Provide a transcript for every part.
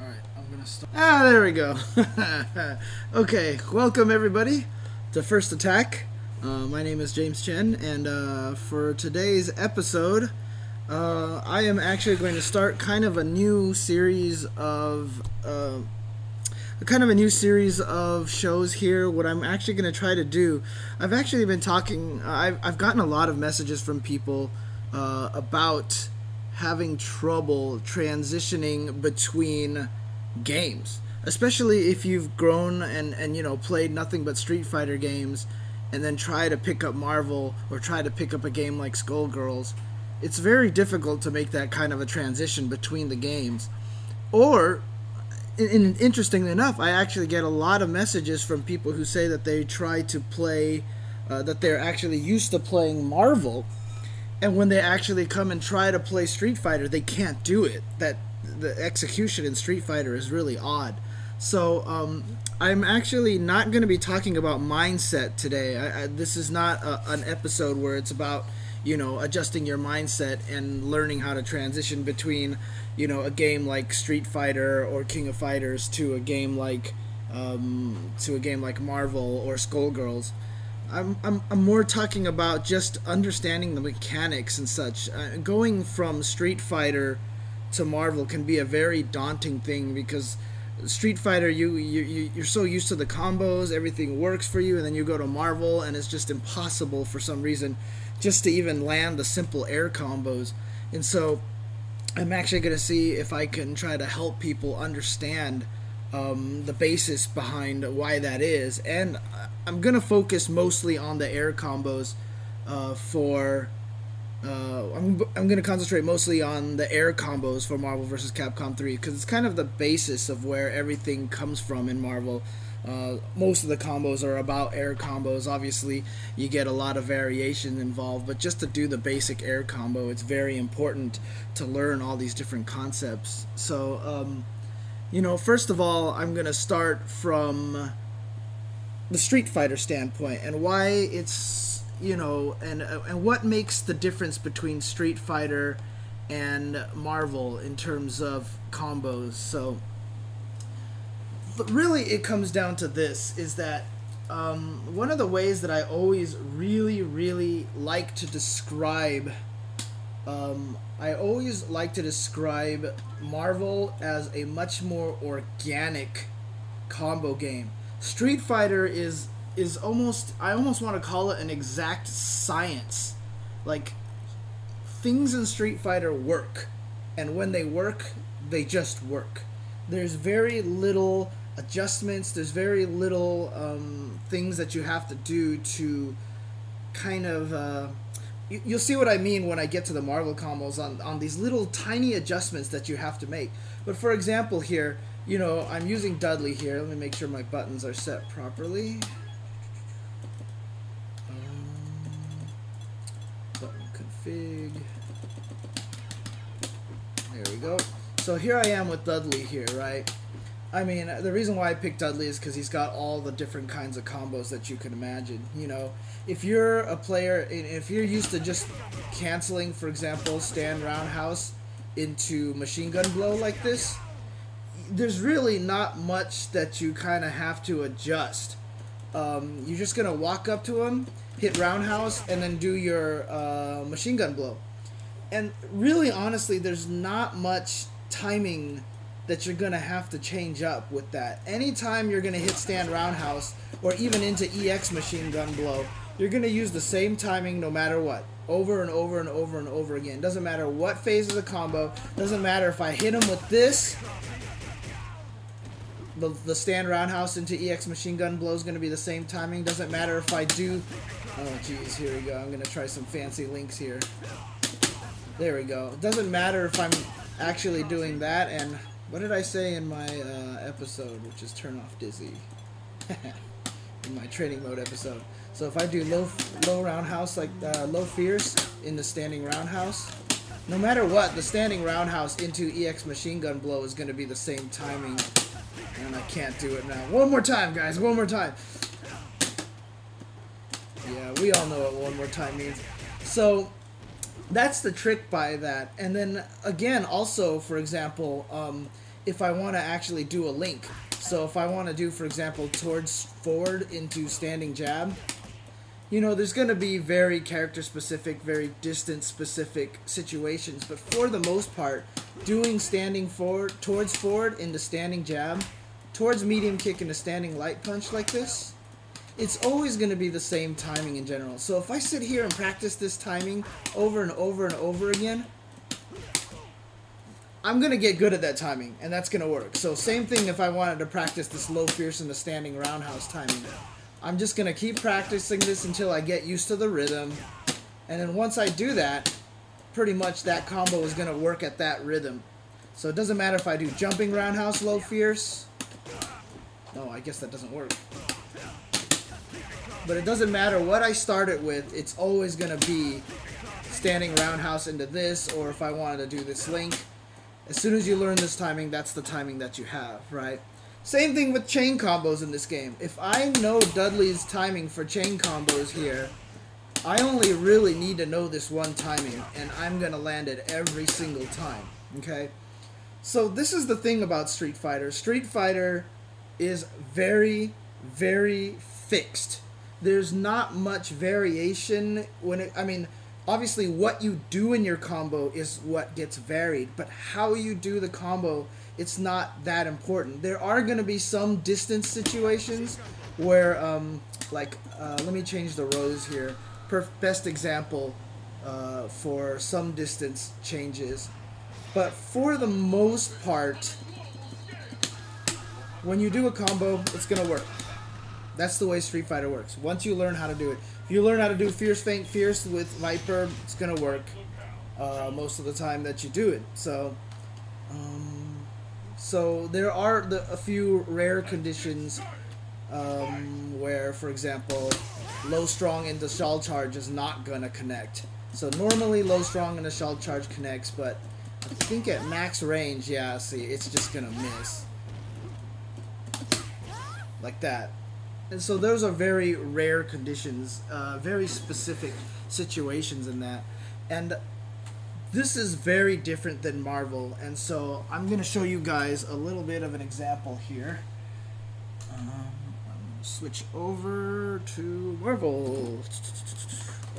Alright, I'm gonna start. Ah, there we go. Okay, welcome everybody to First Attack. My name is James Chen, and for today's episode, I am actually going to start kind of a new series of shows here. What I'm actually going to try to do, I've actually been talking. I've gotten a lot of messages from people about having trouble transitioning between games, especially if you've grown and played nothing but Street Fighter games, and then try to pick up Marvel or try to pick up a game like Skullgirls. It's very difficult to make that kind of a transition between the games. Or, interestingly enough, I actually get a lot of messages from people who say that they try to play, that they're actually used to playing Marvel, and when they actually come and try to play Street Fighter, they can't do it. That the execution in Street Fighter is really odd. So I'm actually not going to be talking about mindset today. This is not an episode where it's about adjusting your mindset and learning how to transition between a game like Street Fighter or King of Fighters to a game like Marvel or Skullgirls. I'm more talking about just understanding the mechanics and such. Going from Street Fighter to Marvel can be a very daunting thing, because Street Fighter, you're so used to the combos, everything works for you, and then you go to Marvel and it's just impossible for some reason just to even land the simple air combos. And so I'm actually going to see if I can try to help people understand the basis behind why that is, and I'm gonna focus mostly on the air combos. I'm gonna concentrate mostly on the air combos for Marvel vs. Capcom 3, because it's kind of the basis of where everything comes from in Marvel. Most of the combos are about air combos. Obviously, you get a lot of variation involved, but just to do the basic air combo, it's very important to learn all these different concepts. So, first of all, I'm going to start from the Street Fighter standpoint and why it's, and what makes the difference between Street Fighter and Marvel in terms of combos. So, really, it comes down to this, is that one of the ways that I always really, really like to describe Marvel as a much more organic combo game. Street Fighter is almost, I almost want to call it an exact science. Like, things in Street Fighter work, and when they work, they just work. There's very little adjustments, there's very little things that you have to do to kind of you'll see what I mean when I get to the Marvel combos on these little tiny adjustments that you have to make. But for example here, I'm using Dudley here. Let me make sure my buttons are set properly. Button config. There we go. So here I am with Dudley here, right? I mean, the reason why I picked Dudley is because he's got all the different kinds of combos that you can imagine. If you're a player, if you're used to just canceling, for example, stand roundhouse into machine gun blow like this, there's really not much that you kind of have to adjust. You're just going to walk up to him, hit roundhouse, and then do your machine gun blow. And really, honestly, there's not much timing that you're going to have to change up with that. Anytime you're going to hit stand roundhouse or even into EX machine gun blow, you're going to use the same timing no matter what, over and over and over and over again. Doesn't matter what phase of the combo, doesn't matter if I hit him with this, the stand roundhouse into EX machine gun blow is going to be the same timing. Doesn't matter if I do, oh geez, here we go, I'm going to try some fancy links here. There we go. It doesn't matter if I'm actually doing that, and what did I say in my episode, which is turn off dizzy? In my training mode episode. So if I do low roundhouse, like low fierce in the standing roundhouse, no matter what, the standing roundhouse into EX machine gun blow is going to be the same timing. And I can't do it now. One more time, guys. One more time. Yeah, we all know what one more time means. So that's the trick by that. And then again, also, for example, if I want to actually do a link. So if I want to do, for example, towards forward into standing jab, you know, there's going to be very character specific, very distance specific situations, but for the most part, doing standing forward, towards forward into standing jab, towards medium kick into standing light punch like this, it's always going to be the same timing in general. So if I sit here and practice this timing over and over and over again, I'm going to get good at that timing, and that's going to work. So same thing if I wanted to practice this low fierce into standing roundhouse timing. I'm just going to keep practicing this until I get used to the rhythm. And then once I do that, pretty much that combo is going to work at that rhythm. So it doesn't matter if I do jumping roundhouse low fierce. No, I guess that doesn't work. But it doesn't matter what I start it with, it's always going to be standing roundhouse into this, or if I wanted to do this link. As soon as you learn this timing, that's the timing that you have, right? Same thing with chain combos in this game. If I know Dudley's timing for chain combos here, I only really need to know this one timing, and I'm going to land it every single time, okay? So this is the thing about Street Fighter. Street Fighter is very, very fixed. There's not much variation when it, I mean, obviously what you do in your combo is what gets varied, but how you do the combo, it's not that important. There are going to be some distance situations where, let me change the rows here. Best example for some distance changes. But for the most part, when you do a combo, it's going to work. That's the way Street Fighter works. Once you learn how to do it. If you learn how to do Fierce Feint Fierce with Viper, it's going to work most of the time that you do it. So, there are a few rare conditions where, for example, low strong into shell charge is not going to connect. So normally low strong into shell charge connects, but I think at max range, yeah, see, it's just going to miss. Like that. And so those are very rare conditions, very specific situations in that. And this is very different than Marvel, and so I'm going to show you guys a little bit of an example here. I'm going to switch over to Marvel.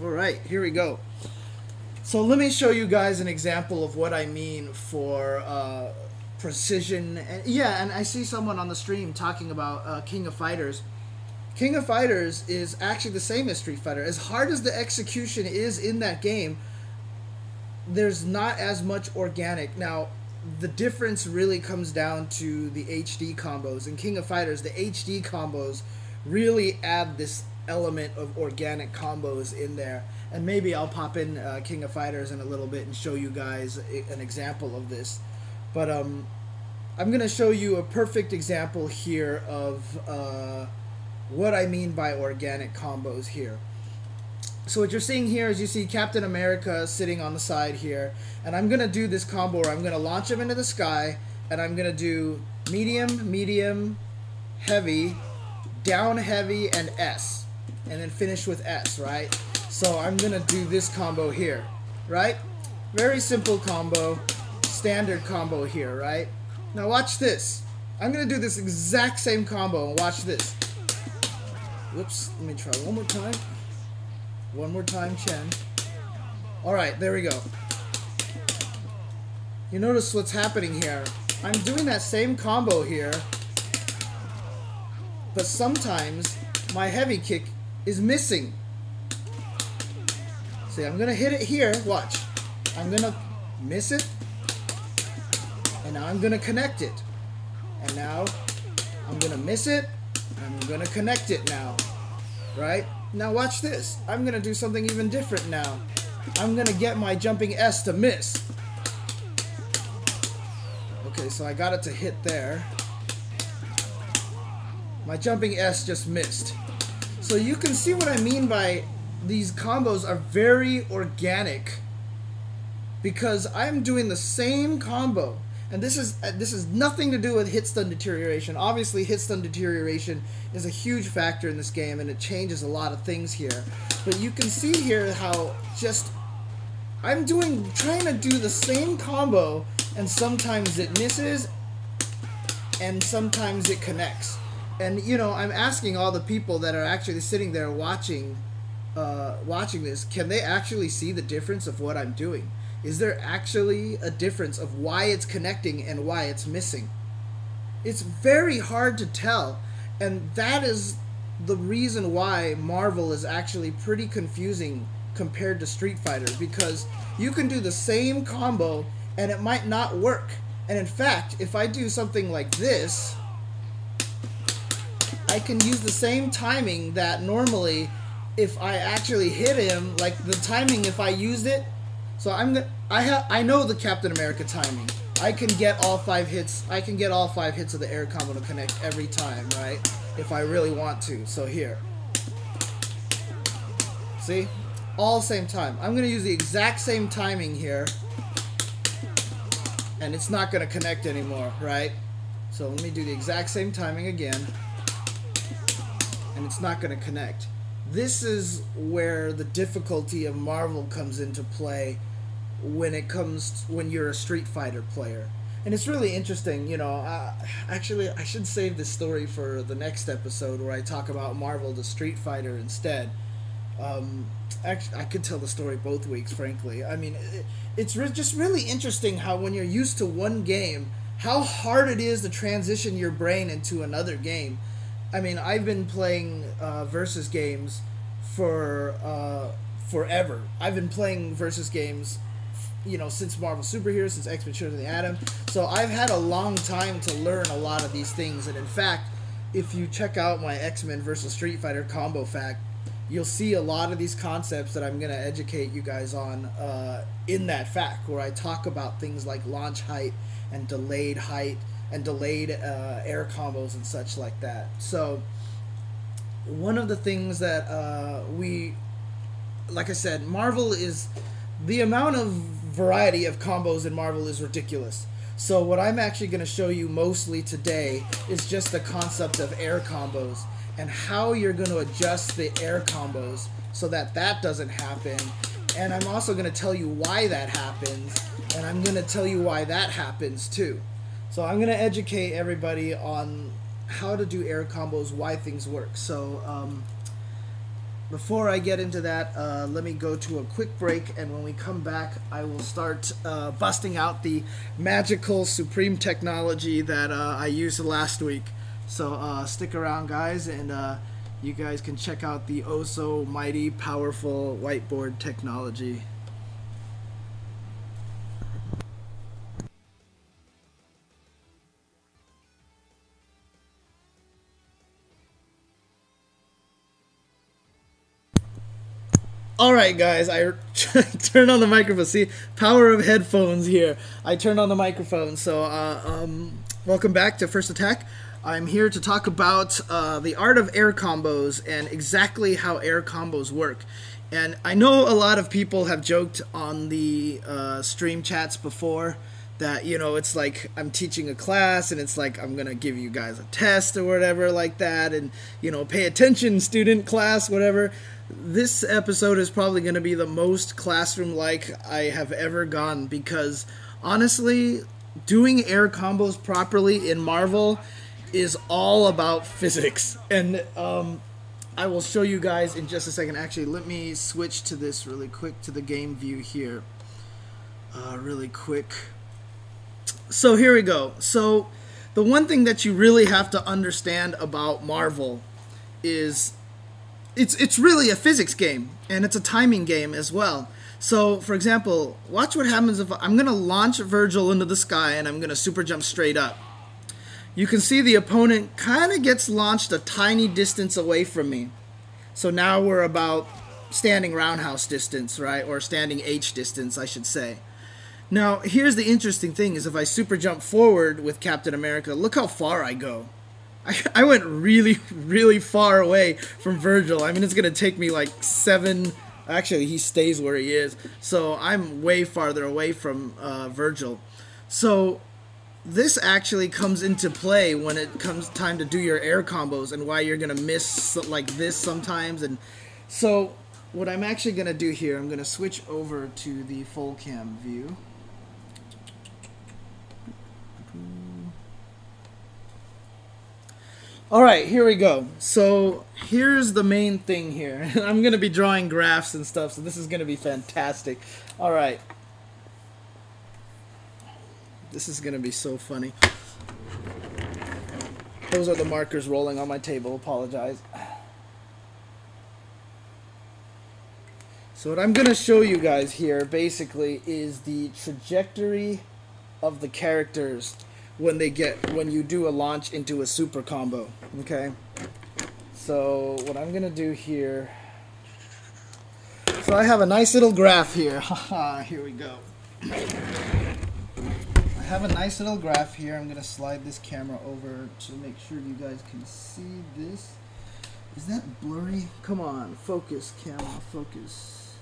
Alright, here we go. So let me show you guys an example of what I mean for precision. And, yeah, and I see someone on the stream talking about King of Fighters. King of Fighters is actually the same as Street Fighter. As hard as the execution is in that game, there's not as much organic. Now, the difference really comes down to the HD combos. In King of Fighters, the HD combos really add this element of organic combos in there. And maybe I'll pop in King of Fighters in a little bit and show you guys an example of this. But I'm going to show you a perfect example here of what I mean by organic combos here. So what you're seeing here is you see Captain America sitting on the side here, and I'm going to do this combo where I'm going to launch him into the sky, and I'm going to do medium, medium, heavy, down heavy, and S, and then finish with S, right? So I'm going to do this combo here, right? Very simple combo, standard combo here, right? Now watch this. I'm going to do this exact same combo, and watch this. Whoops, let me try one more time. One more time, Chen. Alright, there we go. You notice what's happening here. I'm doing that same combo here, but sometimes my heavy kick is missing. See, I'm going to hit it here. Watch. I'm going to miss it, and now I'm going to connect it. And now I'm going to miss it, and I'm going to connect it now. Right? Now watch this. I'm going to do something even different now. I'm going to get my jumping S to miss. Okay, so I got it to hit there. My jumping S just missed. So you can see what I mean by these combos are very organic, because I'm doing the same combo. And this is nothing to do with hit stun deterioration. Obviously, hit stun deterioration is a huge factor in this game, and it changes a lot of things here. But you can see here how just I'm trying to do the same combo, and sometimes it misses, and sometimes it connects. And you know, I'm asking all the people that are actually sitting there watching this, can they actually see the difference of what I'm doing? Is there actually a difference of why it's connecting and why it's missing? It's very hard to tell, and that is the reason why Marvel is actually pretty confusing compared to Street Fighter, because you can do the same combo and it might not work. And in fact, if I do something like this, I can use the same timing that normally if I actually hit him, like the timing if I used it. So I know the Captain America timing. I can get all 5 hits. I can get all 5 hits of the air combo to connect every time, right? If I really want to. So here. See? All same time. I'm going to use the exact same timing here. And it's not going to connect anymore, right? So let me do the exact same timing again. And it's not going to connect. This is where the difficulty of Marvel comes into play when you're a Street Fighter player. And it's really interesting, you know, actually I should save this story for the next episode where I talk about Marvel to Street Fighter instead. Actually, I could tell the story both weeks, frankly. I mean, it's just really interesting how when you're used to one game, how hard it is to transition your brain into another game. I mean, I've been playing versus games for forever. I've been playing versus games, you know, since Marvel Superheroes, since X-Men Children of the Atom. So I've had a long time to learn a lot of these things. And in fact, if you check out my X-Men versus Street Fighter combo fact, you'll see a lot of these concepts that I'm going to educate you guys on in that fact, where I talk about things like launch height and delayed air combos and such like that. So one of the things that like I said, Marvel is, the amount of variety of combos in Marvel is ridiculous. So what I'm actually going to show you mostly today is just the concept of air combos and how you're going to adjust the air combos so that that doesn't happen. And I'm also going to tell you why that happens, and I'm going to tell you why that happens too. So I'm going to educate everybody on how to do air combos, why things work. So before I get into that, let me go to a quick break, and when we come back, I will start busting out the magical supreme technology that I used last week. So stick around, guys, and you guys can check out the oh so mighty powerful whiteboard technology. Alright guys, I turned on the microphone. See, power of headphones here. I turned on the microphone. So welcome back to First Attack. I'm here to talk about the art of air combos and exactly how air combos work. And I know a lot of people have joked on the stream chats before that, you know, it's like I'm teaching a class and it's like I'm gonna give you guys a test or whatever like that, and, you know, pay attention, student, class, whatever. This episode is probably going to be the most classroom-like I have ever gone, because honestly, doing air combos properly in Marvel is all about physics. And I will show you guys in just a second. Actually, let me switch to this really quick, to the game view here. Really quick. So here we go. So the one thing that you really have to understand about Marvel is it's really a physics game, and it's a timing game as well. So, for example, watch what happens if I'm going to launch Virgil into the sky and I'm going to super jump straight up. You can see the opponent kind of gets launched a tiny distance away from me. So now we're about standing roundhouse distance, right? Or standing H distance, I should say. Now, here's the interesting thing, is if I super jump forward with Captain America, look how far I go. I went really, really far away from Virgil. I mean, it's going to take me like 7... Actually, he stays where he is. So I'm way farther away from Virgil. So this actually comes into play when it comes time to do your air combos, and why you're going to miss like this sometimes. And so what I'm actually going to do here, I'm going to switch over to the full cam view. Alright, here we go. So here's the main thing here. I'm going to be drawing graphs and stuff, so this is going to be fantastic. Alright. This is going to be so funny. Those are the markers rolling on my table. Apologize. So what I'm going to show you guys here basically is the trajectory of the characters when you do a launch into a super combo. Okay? So what I'm going to do here, so I have a nice little graph here. Haha, here we go. I have a nice little graph here. I'm going to slide this camera over to make sure you guys can see this. Is that blurry? Come on, focus, camera, focus.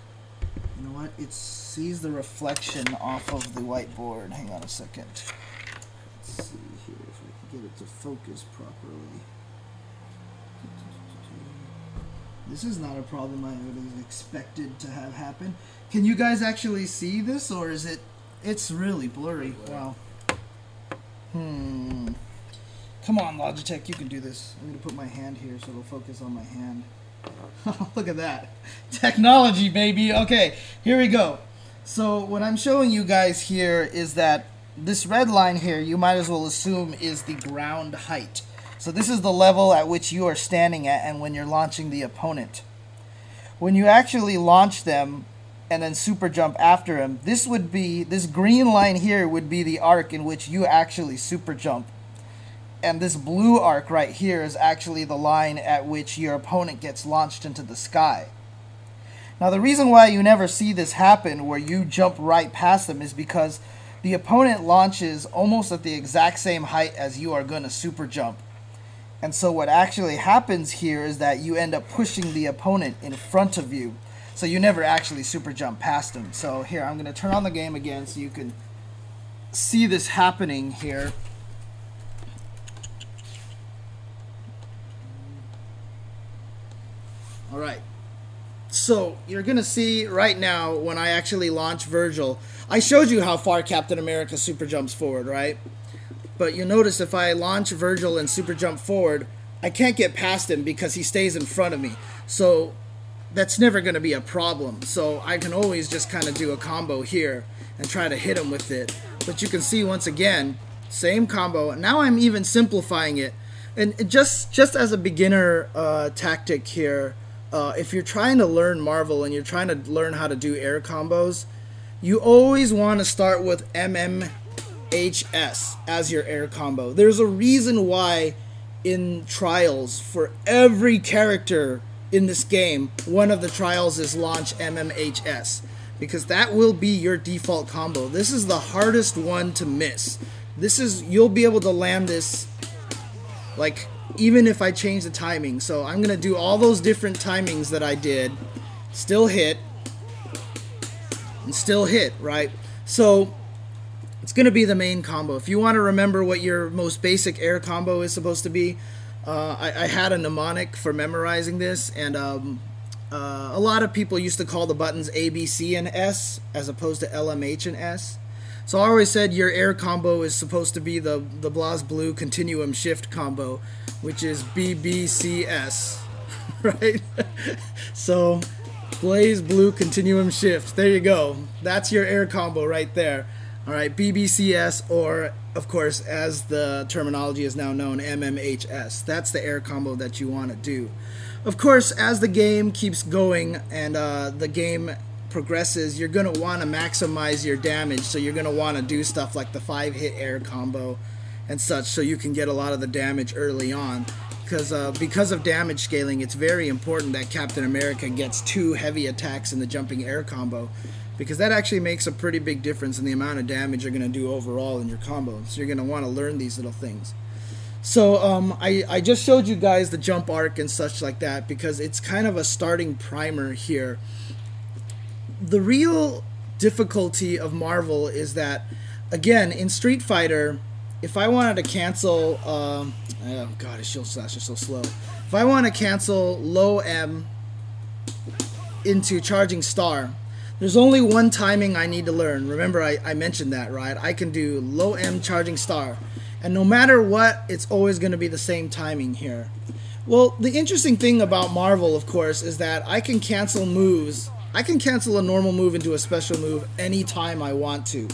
You know what? It sees the reflection off of the whiteboard. Hang on a second. Let's see here if I can get it to focus properly. This is not a problem I would have expected to have happen. Can you guys actually see this, or is it? It's really blurry. Wow. Come on, Logitech, you can do this. I'm gonna put my hand here so it'll focus on my hand. Look at that. Technology, baby. Okay, here we go. So what I'm showing you guys here is that this red line here, you might as well assume is the ground height. So this is the level at which you are standing at and when you're launching the opponent. When you actually launch them and then super jump after him, this green line here would be the arc in which you actually super jump. And this blue arc right here is actually the line at which your opponent gets launched into the sky. Now the reason why you never see this happen where you jump right past them is because the opponent launches almost at the exact same height as you are going to super jump. And so what actually happens here is that you end up pushing the opponent in front of you. So you never actually super jump past them. So here, I'm going to turn on the game again so you can see this happening here. Alright, so you're going to see right now when I actually launch Virgil, I showed you how far Captain America super jumps forward, right? But you'll notice if I launch Virgil and super jump forward, I can't get past him because he stays in front of me. So that's never going to be a problem. So I can always just kind of do a combo here and try to hit him with it. But you can see once again, same combo. Now I'm even simplifying it. And just as a beginner tactic here, if you're trying to learn Marvel and you're trying to learn how to do air combos, you always want to start with MMHS as your air combo. There's a reason why in trials for every character in this game, one of the trials is launch MMHS, because that will be your default combo. This is the hardest one to miss. You'll be able to land this like even if I change the timing. So I'm gonna do all those different timings that I did, still hit, and still hit, right? So it's gonna be the main combo. If you want to remember what your most basic air combo is supposed to be, I had a mnemonic for memorizing this, and a lot of people used to call the buttons A, B, C, and S as opposed to L, M, H, and S. So I always said your air combo is supposed to be the BlazBlue continuum shift combo, which is B, B, C, S, right? So BlazBlue continuum shift, there you go. That's your air combo right there. All right, BBCS, or of course, as the terminology is now known, MMHS. That's the air combo that you want to do. Of course, as the game keeps going and the game progresses, you're going to want to maximize your damage. So you're going to want to do stuff like the 5-hit air combo and such, so you can get a lot of the damage early on. Because of damage scaling, it's very important that Captain America gets 2 heavy attacks in the jumping air combo, because that actually makes a pretty big difference in the amount of damage you're going to do overall in your combo. So you're going to want to learn these little things. So I just showed you guys the jump arc and such like that because it's kind of a starting primer here. The real difficulty of Marvel is that, again, in Street Fighter, if I wanted to cancel, oh god, his shield slash is so slow. If I want to cancel low M into charging star, There's only one timing I need to learn. Remember, I mentioned that, right? I can do low M charging star. And no matter what, it's always going to be the same timing here. Well, the interesting thing about Marvel, of course, is that I can cancel moves. I can cancel a normal move into a special move anytime I want to.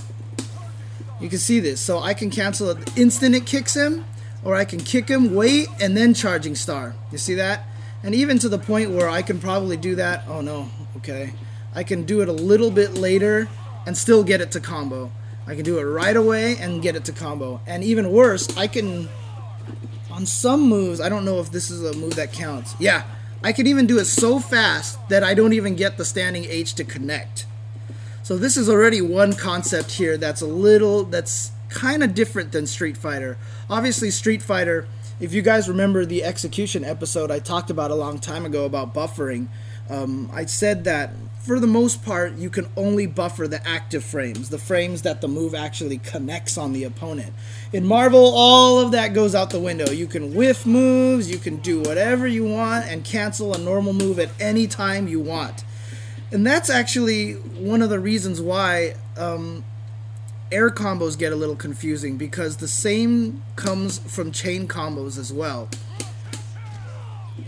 You can see this. So I can cancel it the instant it kicks him, or I can kick him, wait, and then charging star. You see that? And even to the point where I can probably do that. Oh no, okay. I can do it a little bit later and still get it to combo. I can do it right away and get it to combo. And even worse, I can, on some moves, I don't know if this is a move that counts. Yeah, I can even do it so fast that I don't even get the standing H to connect. So this is already one concept here that's kind of different than Street Fighter. Obviously Street Fighter, if you guys remember the execution episode I talked about a long time ago about buffering, I said that for the most part you can only buffer the active frames, the frames that the move actually connects on the opponent. In Marvel, all of that goes out the window. You can whiff moves, you can do whatever you want and cancel a normal move at any time you want. And that's actually one of the reasons why air combos get a little confusing, because the same comes from chain combos as well.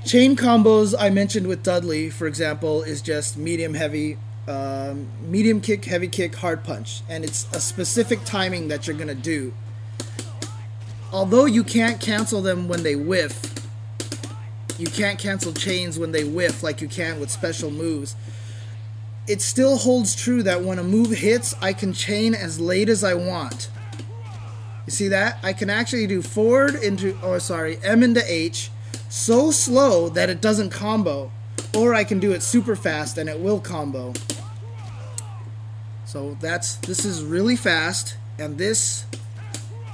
Chain combos I mentioned with Dudley, for example, is just medium heavy, medium kick, heavy kick, hard punch, and it's a specific timing that you're gonna do. Although you can't cancel them when they whiff, you can't cancel chains when they whiff like you can with special moves. It still holds true that when a move hits, I can chain as late as I want. You see that? I can actually do forward into, M into H, so slow that it doesn't combo, or I can do it super fast and it will combo. So this is really fast, and this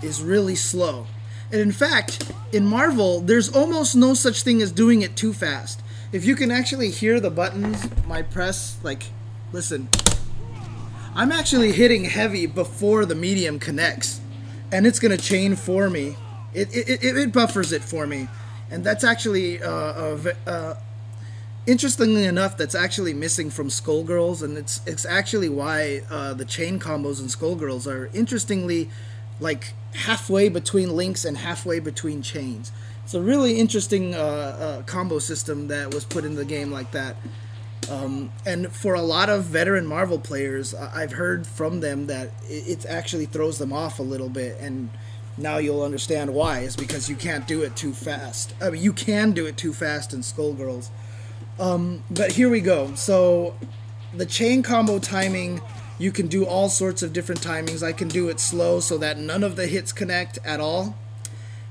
is really slow. And in fact, in Marvel, there's almost no such thing as doing it too fast. If you can actually hear the buttons, my press, like, listen, I'm actually hitting heavy before the medium connects, and it's gonna chain for me. It buffers it for me, and that's actually interestingly enough, that's actually missing from Skullgirls, and it's actually why the chain combos in Skullgirls are interestingly like halfway between links and halfway between chains. It's a really interesting combo system that was put in the game like that. And for a lot of veteran Marvel players, I've heard from them that it actually throws them off a little bit, and now you'll understand why. It's because you can't do it too fast. I mean, you can do it too fast in Skullgirls. But here we go. So the chain combo timing, you can do all sorts of different timings. I can do it slow so that none of the hits connect at all.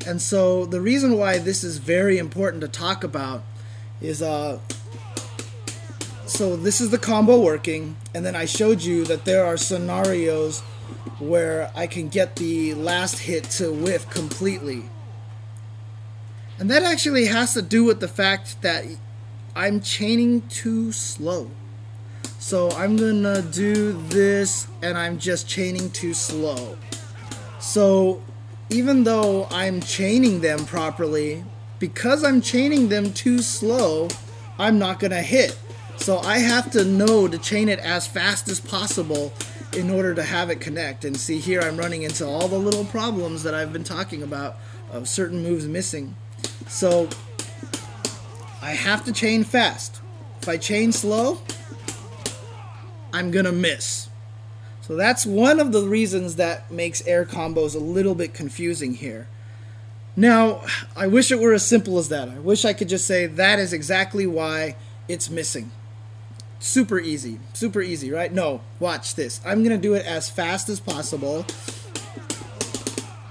And so the reason why this is very important to talk about is so this is the combo working, and then I showed you that there are scenarios where I can get the last hit to whiff completely. And that actually has to do with the fact that I'm chaining too slow. So I'm gonna do this, and I'm just chaining too slow. So even though I'm chaining them properly, because I'm chaining them too slow, I'm not gonna hit. So I have to know to chain it as fast as possible in order to have it connect. And see here, I'm running into all the little problems that I've been talking about of certain moves missing. So I have to chain fast. If I chain slow, I'm gonna miss. So that's one of the reasons that makes air combos a little bit confusing here. Now, I wish it were as simple as that. I wish I could just say that is exactly why it's missing. Super easy, right? No, watch this. I'm gonna do it as fast as possible,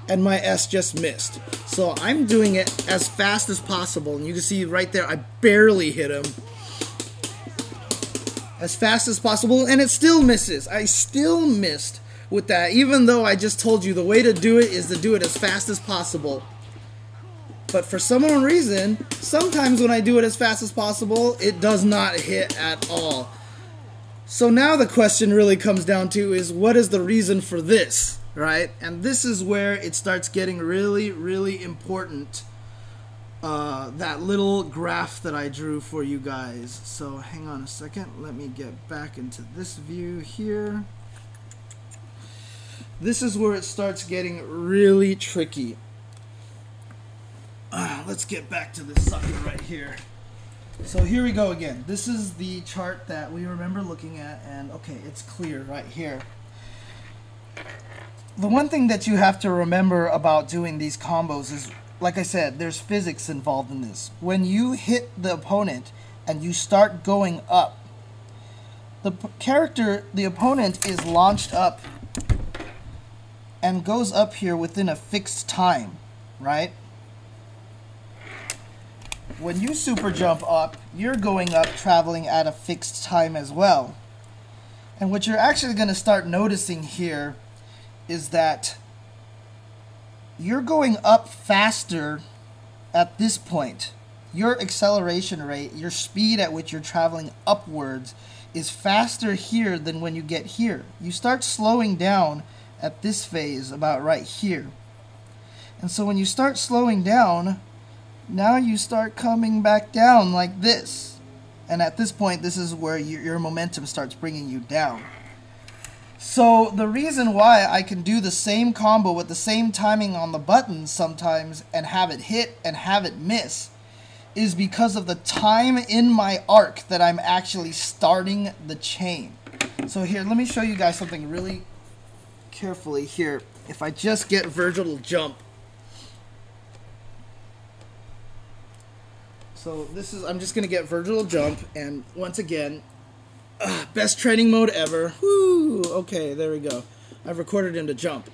and my S just missed. So I'm doing it as fast as possible, and you can see right there, I barely hit him. As fast as possible, and it still misses. I still missed with that, even though I just told you the way to do it is to do it as fast as possible. But for some unknown reason, sometimes when I do it as fast as possible, it does not hit at all. So now the question really comes down to is, what is the reason for this, right? And this is where it starts getting really, really important. that little graph that I drew for you guys. So hang on a second. Let me get back into this view here. This is where it starts getting really tricky. Let's get back to this sucker right here. So here we go again. This is the chart that we remember looking at, and okay, it's clear right here. The one thing that you have to remember about doing these combos is, like I said, there's physics involved in this. When you hit the opponent and you start going up, the opponent is launched up and goes up here within a fixed time, right? When you super jump up, you're going up traveling at a fixed time as well. And what you're actually going to start noticing here is that you're going up faster at this point. Your acceleration rate, your speed at which you're traveling upwards, is faster here than when you get here. You start slowing down at this phase about right here. And so when you start slowing down, now you start coming back down like this. And at this point, this is where your momentum starts bringing you down. So the reason why I can do the same combo with the same timing on the buttons sometimes and have it hit and have it miss is because of the time in my arc that I'm actually starting the chain. So here, let me show you guys something really carefully here. If I just get Virgil to jump. So this is, I'm just going to get Virgil to jump, and once again, best training mode ever. Woo! Okay, there we go. I've recorded him to jump.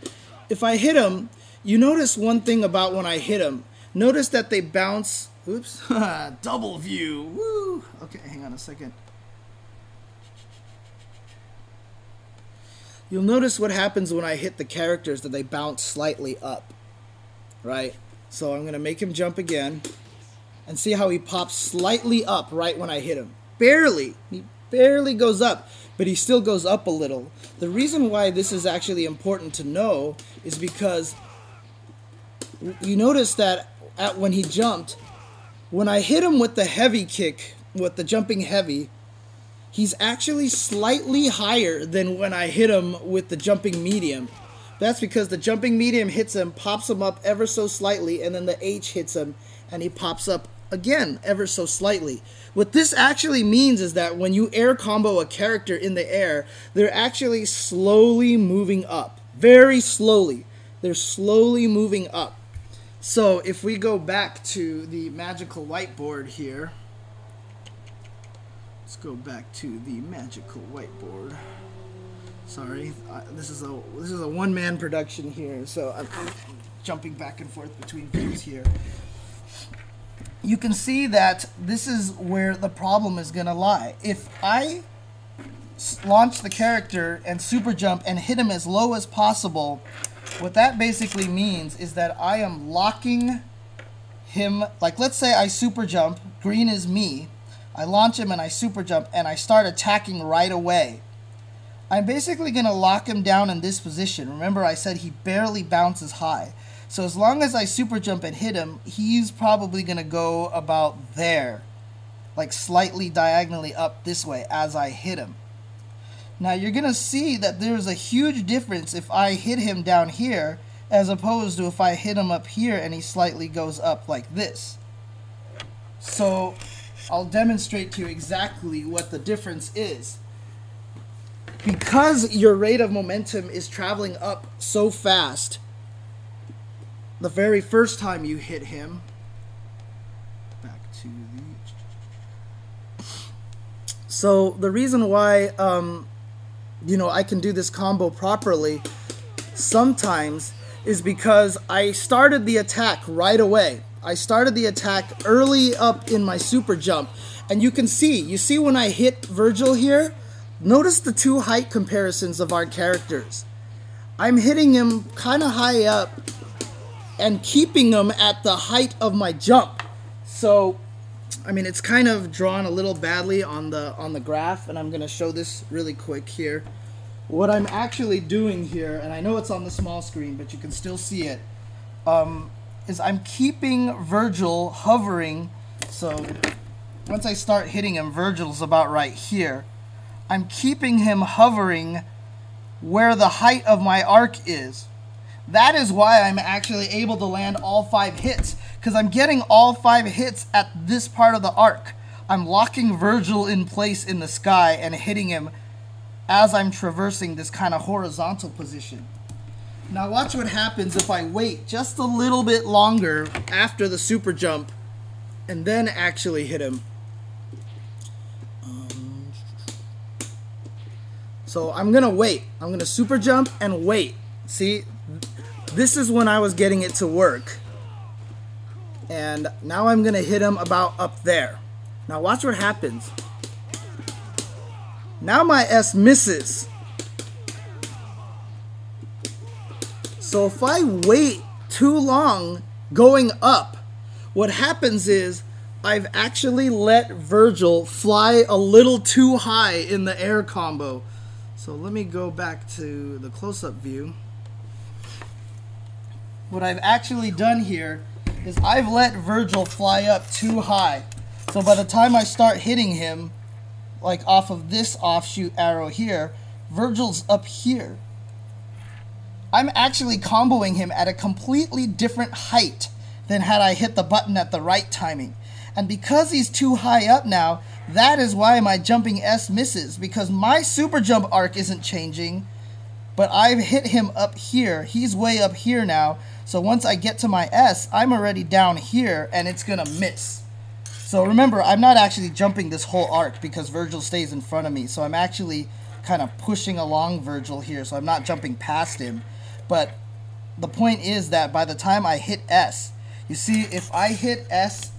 If I hit him, you notice one thing about when I hit him. Notice that they bounce. Oops. Double view. Woo! Okay, hang on a second. You'll notice what happens when I hit the characters, that they bounce slightly up. Right? So I'm going to make him jump again. And see how he pops slightly up right when I hit him. Barely. He barely goes up, but he still goes up a little. The reason why this is actually important to know is because you notice that when he jumped, when I hit him with the heavy kick, with the jumping heavy, he's actually slightly higher than when I hit him with the jumping medium. That's because the jumping medium hits him, pops him up ever so slightly, and then the H hits him, and he pops up again ever so slightly. What this actually means is that when you air combo a character in the air, they're actually slowly moving up. Very slowly. They're slowly moving up. So if we go back to the magical whiteboard here, let's go back to the magical whiteboard. Sorry, this is a one-man production here, so I'm jumping back and forth between views here. You can see that this is where the problem is going to lie. If I launch the character and super jump and hit him as low as possible, what that basically means is that I am locking him. Like, let's say I super jump, green is me, I launch him and I super jump and I start attacking right away. I'm basically going to lock him down in this position. Remember, I said he barely bounces high. So as long as I super jump and hit him, he's probably going to go about there. Like slightly diagonally up this way as I hit him. Now you're going to see that there's a huge difference if I hit him down here as opposed to if I hit him up here and he slightly goes up like this. So I'll demonstrate to you exactly what the difference is. Because your rate of momentum is traveling up so fast, the very first time you hit him, back to the... So the reason why, I can do this combo properly sometimes is because I started the attack right away. I started the attack early up in my super jump. And you see when I hit Virgil here, notice the two height comparisons of our characters. I'm hitting him kind of high up and keeping him at the height of my jump. So, I mean, it's kind of drawn a little badly on the graph, and I'm going to show this really quick here. What I'm actually doing here, and I know it's on the small screen, but you can still see it. is I'm keeping Virgil hovering. So once I start hitting him, Virgil's about right here. I'm keeping him hovering where the height of my arc is. That is why I'm actually able to land all 5 hits, because I'm getting all 5 hits at this part of the arc. I'm locking Virgil in place in the sky and hitting him as I'm traversing this kind of horizontal position. Now watch what happens if I wait just a little bit longer after the super jump and then actually hit him. So I'm going to wait. I'm going to super jump and wait. See, this is when I was getting it to work. And now I'm going to hit him about up there. Now watch what happens. Now my S misses. So if I wait too long going up, what happens is I've actually let Virgil fly a little too high in the air combo. So let me go back to the close-up view. What I've actually done here is I've let Virgil fly up too high. So by the time I start hitting him, like off of this offshoot arrow here, Virgil's up here. I'm actually comboing him at a completely different height than had I hit the button at the right timing. And because he's too high up now, that is why my jumping S misses, because my super jump arc isn't changing, but I've hit him up here. He's way up here now, so once I get to my S, I'm already down here, and it's gonna miss. So remember, I'm not actually jumping this whole arc because Virgil stays in front of me, so I'm actually kind of pushing along Virgil here, so I'm not jumping past him. But the point is that by the time I hit S, you see, if I hit S,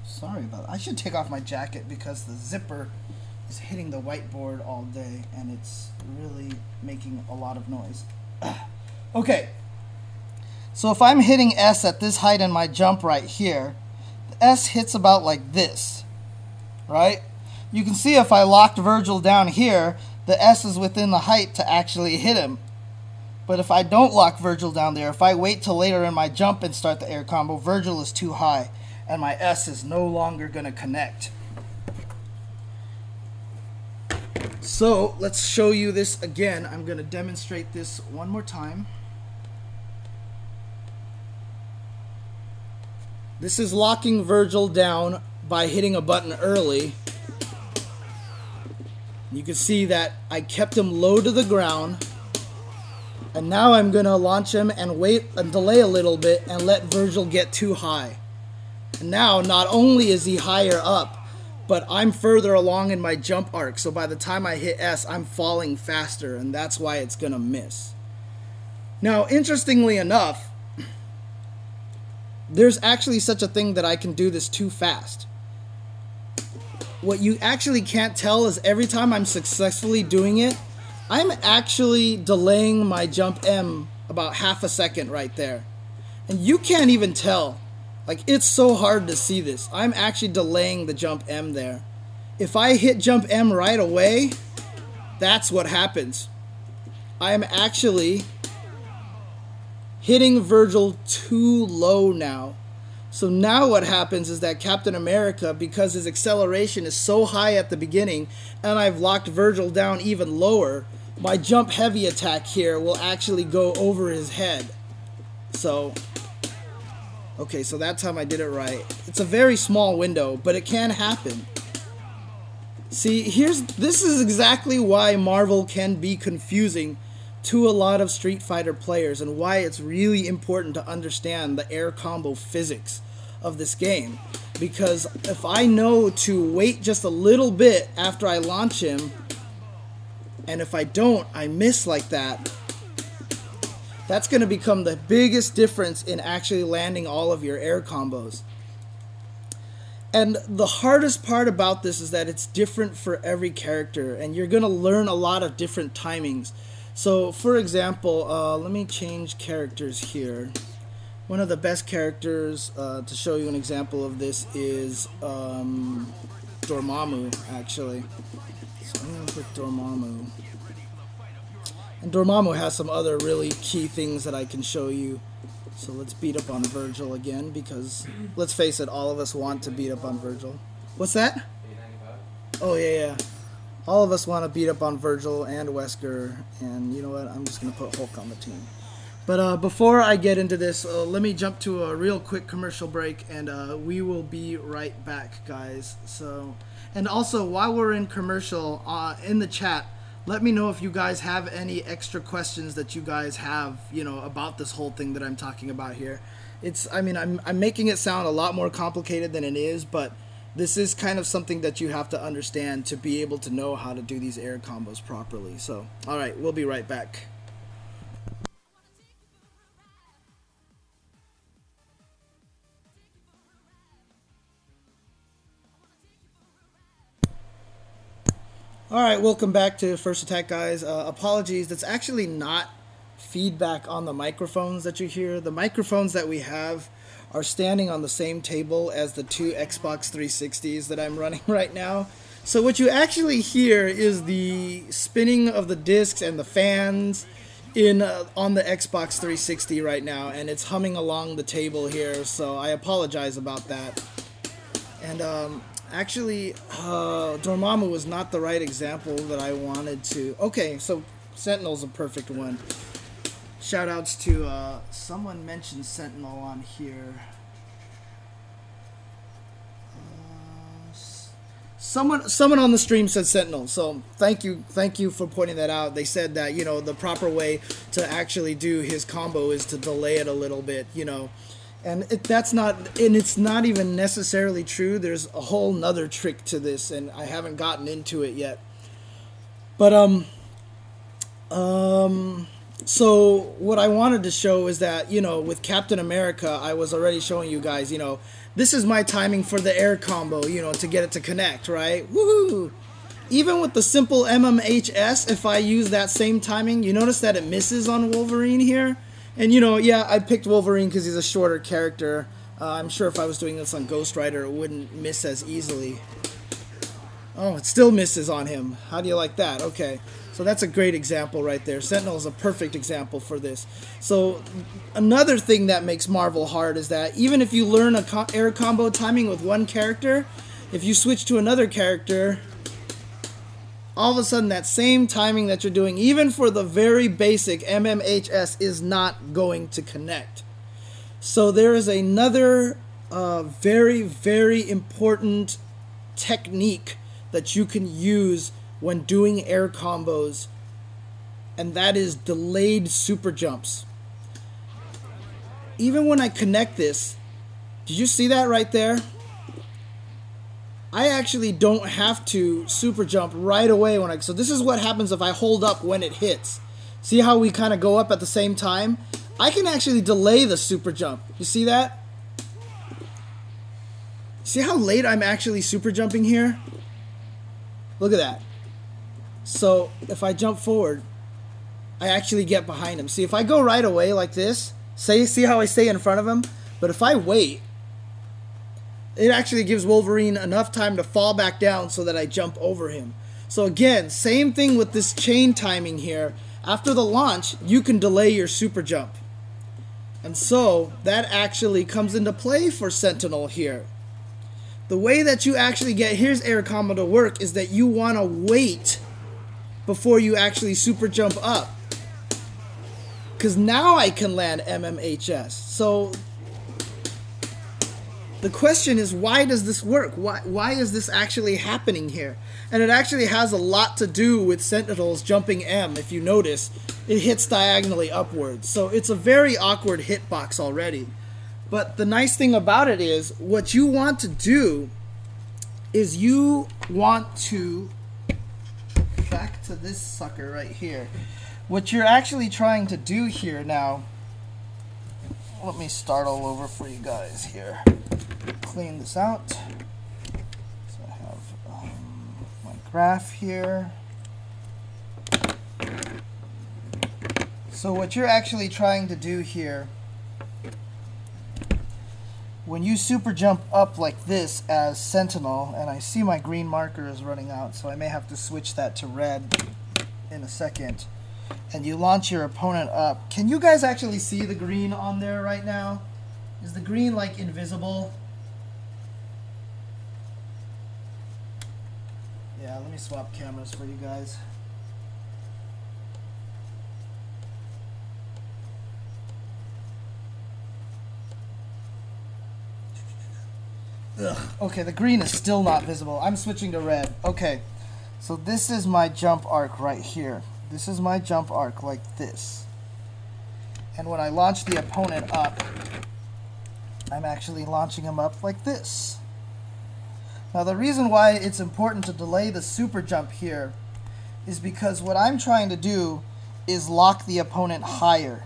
sorry about that. I should take off my jacket because the zipper is hitting the whiteboard all day and it's really making a lot of noise. Okay, so if I'm hitting S at this height in my jump right here, the S hits about like this, right? You can see if I locked Virgil down here, the S is within the height to actually hit him. But if I don't lock Virgil down there, if I wait till later in my jump and start the air combo, Virgil is too high, and my S is no longer going to connect. So let's show you this again. I'm going to demonstrate this one more time. This is locking Virgil down by hitting a button early. You can see that I kept him low to the ground. And now I'm going to launch him and wait and delay a little bit and let Virgil get too high. And now not only is he higher up, but I'm further along in my jump arc. So by the time I hit S, I'm falling faster, and that's why it's going to miss. Now, interestingly enough, there's actually such a thing that I can do this too fast. What you actually can't tell is every time I'm successfully doing it, I'm actually delaying my jump M about half a second right there. And you can't even tell. Like, it's so hard to see this. I'm actually delaying the jump M there. If I hit jump M right away, that's what happens. I'm actually hitting Virgil too low now. So now what happens is that Captain America, because his acceleration is so high at the beginning, and I've locked Virgil down even lower, my jump heavy attack here will actually go over his head. So, okay, so that time I did it right. It's a very small window, but it can happen. See, this is exactly why Marvel can be confusing to a lot of Street Fighter players, and why it's really important to understand the air combo physics of this game. Because if I know to wait just a little bit after I launch him, and if I don't, I miss like that, that's going to become the biggest difference in actually landing all of your air combos. And the hardest part about this is that it's different for every character, and you're going to learn a lot of different timings. So, for example, let me change characters here. One of the best characters, to show you an example of this, is Dormammu, actually. So I'm going to put Dormammu. And Dormammu has some other really key things that I can show you. So let's beat up on Virgil again, because let's face it, all of us want to beat up on Virgil. What's that? Oh yeah. All of us want to beat up on Virgil and Wesker, and you know what? I'm just going to put Hulk on the team. But before I get into this, let me jump to a real quick commercial break, and we will be right back, guys. So, and also, while we're in commercial, in the chat, let me know if you guys have any extra questions that you guys have, you know, about this whole thing that I'm talking about here. I mean, I'm making it sound a lot more complicated than it is, but this is kind of something that you have to understand to be able to know how to do these air combos properly. So, all right, we'll be right back. Alright, welcome back to First Attack, guys. Apologies, that's actually not feedback on the microphones that you hear. The microphones that we have are standing on the same table as the two Xbox 360s that I'm running right now. So what you actually hear is the spinning of the discs and the fans on the Xbox 360 right now, and it's humming along the table here, so I apologize about that. And actually, Dormammu was not the right example that I wanted to. Okay, so Sentinel's a perfect one. Shoutouts to someone mentioned Sentinel on here. Someone on the stream said Sentinel, so thank you for pointing that out. They said that, you know, the proper way to actually do his combo is to delay it a little bit, you know. And it's not even necessarily true. There's a whole nother trick to this, and I haven't gotten into it yet. But so what I wanted to show is that, you know, with Captain America, I was already showing you guys, you know, this is my timing for the air combo, you know, to get it to connect, right? Woohoo! Even with the simple MMHS, if I use that same timing, you notice that it misses on Wolverine here. And, you know, yeah, I picked Wolverine because he's a shorter character. I'm sure if I was doing this on Ghost Rider, it wouldn't miss as easily. Oh, it still misses on him. How do you like that? Okay, so that's a great example right there. Sentinel is a perfect example for this. So another thing that makes Marvel hard is that even if you learn air combo timing with one character, if you switch to another character, all of a sudden that same timing that you're doing, even for the very basic MMHS, is not going to connect. So there is another very, very important technique that you can use when doing air combos, and that is delayed super jumps. Even when I connect this, did you see that right there? I actually don't have to super jump right away when so this is what happens if I hold up when it hits. See how we kind of go up at the same time? I can actually delay the super jump. You see that? See how late I'm actually super jumping here? Look at that. So if I jump forward, I actually get behind him. See, if I go right away like this, see how I stay in front of him? But if I wait, it actually gives Wolverine enough time to fall back down so that I jump over him. So again, same thing with this chain timing here. After the launch, you can delay your super jump. And so that actually comes into play for Sentinel here. The way that you actually get his air combo to work is that you want to wait before you actually super jump up. Because now I can land MMHS. So the question is, why does this work? Why is this actually happening here? And it actually has a lot to do with Sentinel's jumping M. If you notice, it hits diagonally upwards. So it's a very awkward hitbox already. But the nice thing about it is, what you want to do is you want to, back to this sucker right here. What you're actually trying to do here now, let me start all over for you guys here. Clean this out. So I have my graph here. So what you're actually trying to do here, when you super jump up like this as Sentinel, and I see my green marker is running out, so I may have to switch that to red in a second. and you launch your opponent up. Can you guys actually see the green on there right now? Is the green like invisible? Yeah, let me swap cameras for you guys. Ugh. Okay, the green is still not visible. I'm switching to red. Okay, so this is my jump arc right here. This is my jump arc like this. And when I launch the opponent up, I'm actually launching him up like this. Now the reason why it's important to delay the super jump here is because what I'm trying to do is lock the opponent higher.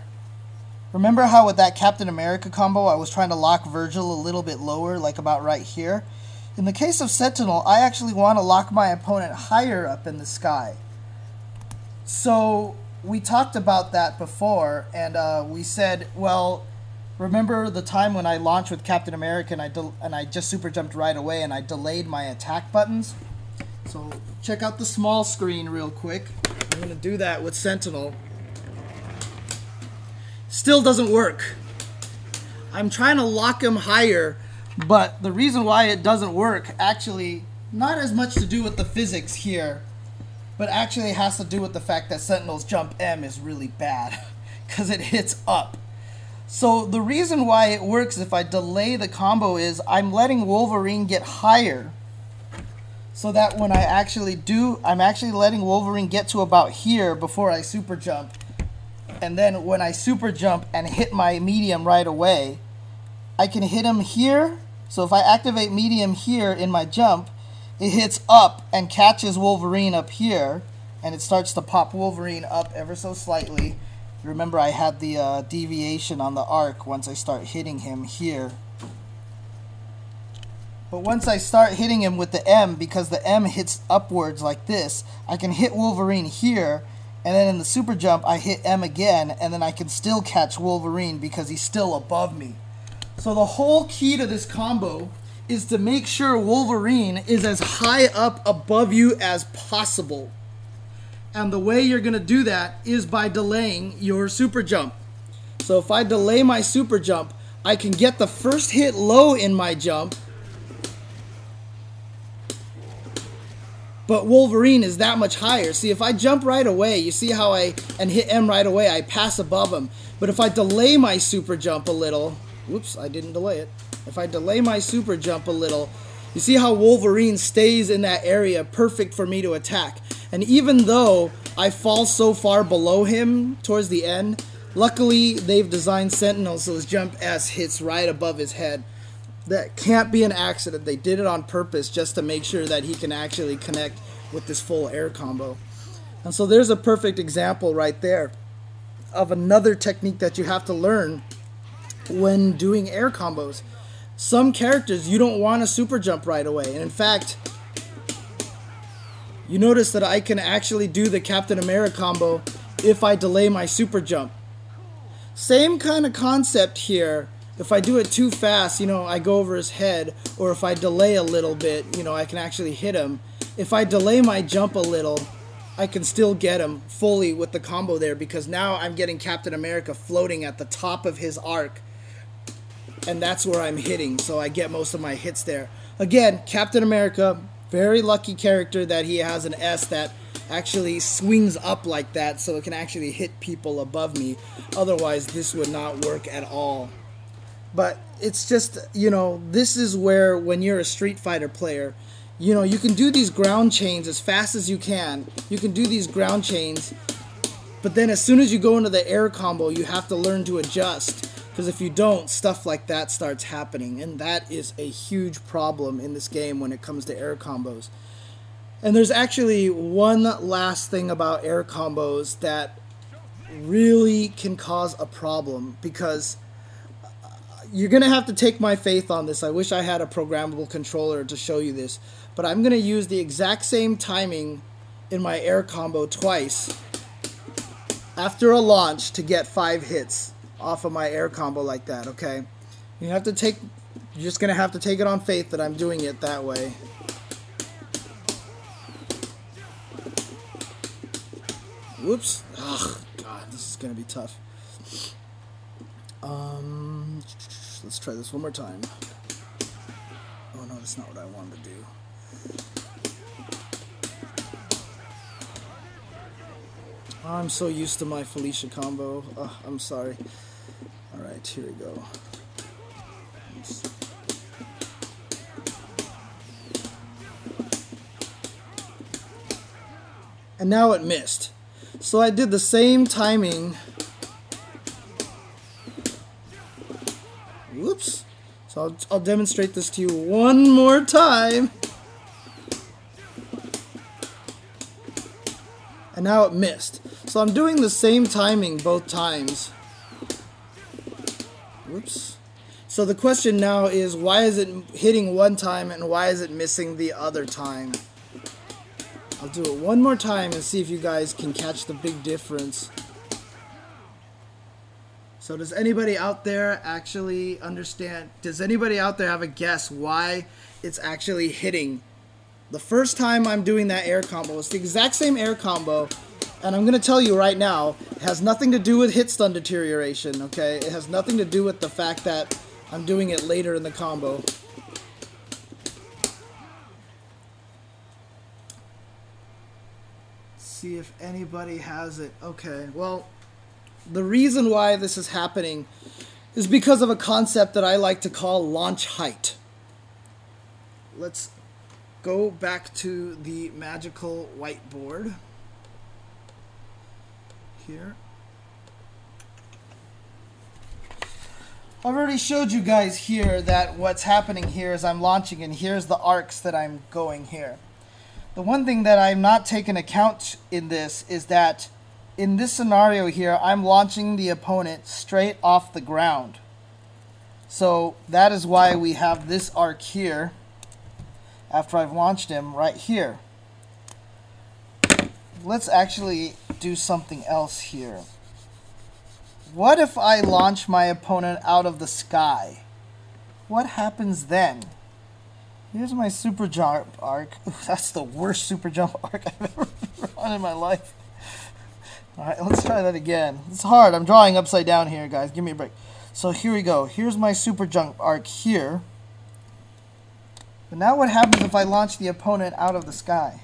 Remember how with that Captain America combo I was trying to lock Virgil a little bit lower, like about right here? In the case of Sentinel, I actually want to lock my opponent higher up in the sky. So we talked about that before, and we said, well, remember the time when I launched with Captain America and I just super jumped right away and I delayed my attack buttons? So check out the small screen real quick. I'm going to do that with Sentinel. Still doesn't work. I'm trying to lock him higher, but the reason why it doesn't work actually not as much to do with the physics here, but actually has to do with the fact that Sentinel's jump M is really bad because it hits up. So the reason why it works if I delay the combo is I'm letting Wolverine get higher so that when I actually do, I'm actually letting Wolverine get to about here before I super jump. And then when I super jump and hit my medium right away, I can hit him here. So if I activate medium here in my jump, it hits up and catches Wolverine up here, and it starts to pop Wolverine up ever so slightly. Remember, I had the deviation on the arc once I start hitting him here. But once I start hitting him with the M, because the M hits upwards like this, I can hit Wolverine here, and then in the super jump, I hit M again, and then I can still catch Wolverine because he's still above me. So the whole key to this combo is to make sure Wolverine is as high up above you as possible. And the way you're going to do that is by delaying your super jump. So if I delay my super jump, I can get the first hit low in my jump, but Wolverine is that much higher. See, if I jump right away, you see how and hit M right away, I pass above him. But if I delay my super jump a little, whoops, I didn't delay it. If I delay my super jump a little, you see how Wolverine stays in that area, perfect for me to attack. And even though I fall so far below him towards the end, luckily they've designed Sentinel so his jump S hits right above his head. That can't be an accident. They did it on purpose just to make sure that he can actually connect with this full air combo. And so there's a perfect example right there of another technique that you have to learn when doing air combos. Some characters you don't want to super jump right away. And in fact, you notice that I can actually do the Captain America combo if I delay my super jump. Same kind of concept here. If I do it too fast, you know, I go over his head, or if I delay a little bit, you know, I can actually hit him. If I delay my jump a little, I can still get him fully with the combo there, because now I'm getting Captain America floating at the top of his arc, and that's where I'm hitting, so I get most of my hits there. Again, Captain America, very lucky character that he has an S that actually swings up like that, so it can actually hit people above me. Otherwise, this would not work at all. But it's just, you know, this is where when you're a Street Fighter player, you know, you can do these ground chains as fast as you can. You can do these ground chains, but then as soon as you go into the air combo, you have to learn to adjust. Because if you don't, stuff like that starts happening. And that is a huge problem in this game when it comes to air combos. And there's actually one last thing about air combos that really can cause a problem, because you're going to have to take my faith on this. I wish I had a programmable controller to show you this. But I'm going to use the exact same timing in my air combo twice after a launch to get 5 hits off of my air combo like that, okay? You're just going to have to take it on faith that I'm doing it that way. Whoops. Ugh, God, this is gonna be tough. Let's try this one more time. Oh no, that's not what I wanted to do. Oh, I'm so used to my Felicia combo. I'm sorry. Alright, here we go. Oops. And now it missed. So I did the same timing. Whoops. So I'll demonstrate this to you one more time. And now it missed. So I'm doing the same timing both times. Whoops. So the question now is, why is it hitting one time and why is it missing the other time? I'll do it one more time and see if you guys can catch the big difference. So does anybody out there actually understand? Does anybody out there have a guess why it's actually hitting? The first time I'm doing that air combo, it's the exact same air combo, and I'm going to tell you right now, it has nothing to do with hit stun deterioration, okay? It has nothing to do with the fact that I'm doing it later in the combo. See if anybody has it. Okay, well, the reason why this is happening is because of a concept that I like to call launch height. Let's go back to the magical whiteboard here. I've already showed you guys here that what's happening here is I'm launching, and here's the arcs that I'm going here. The one thing that I'm not taking account in this is that in this scenario here, I'm launching the opponent straight off the ground. So that is why we have this arc here after I've launched him right here. Let's actually do something else here. What if I launch my opponent out of the sky? What happens then? Here's my super jump arc. Ooh, that's the worst super jump arc I've ever run in my life. Alright, let's try that again. It's hard. I'm drawing upside down here, guys. Give me a break. So here we go. Here's my super jump arc here. But now what happens if I launch the opponent out of the sky?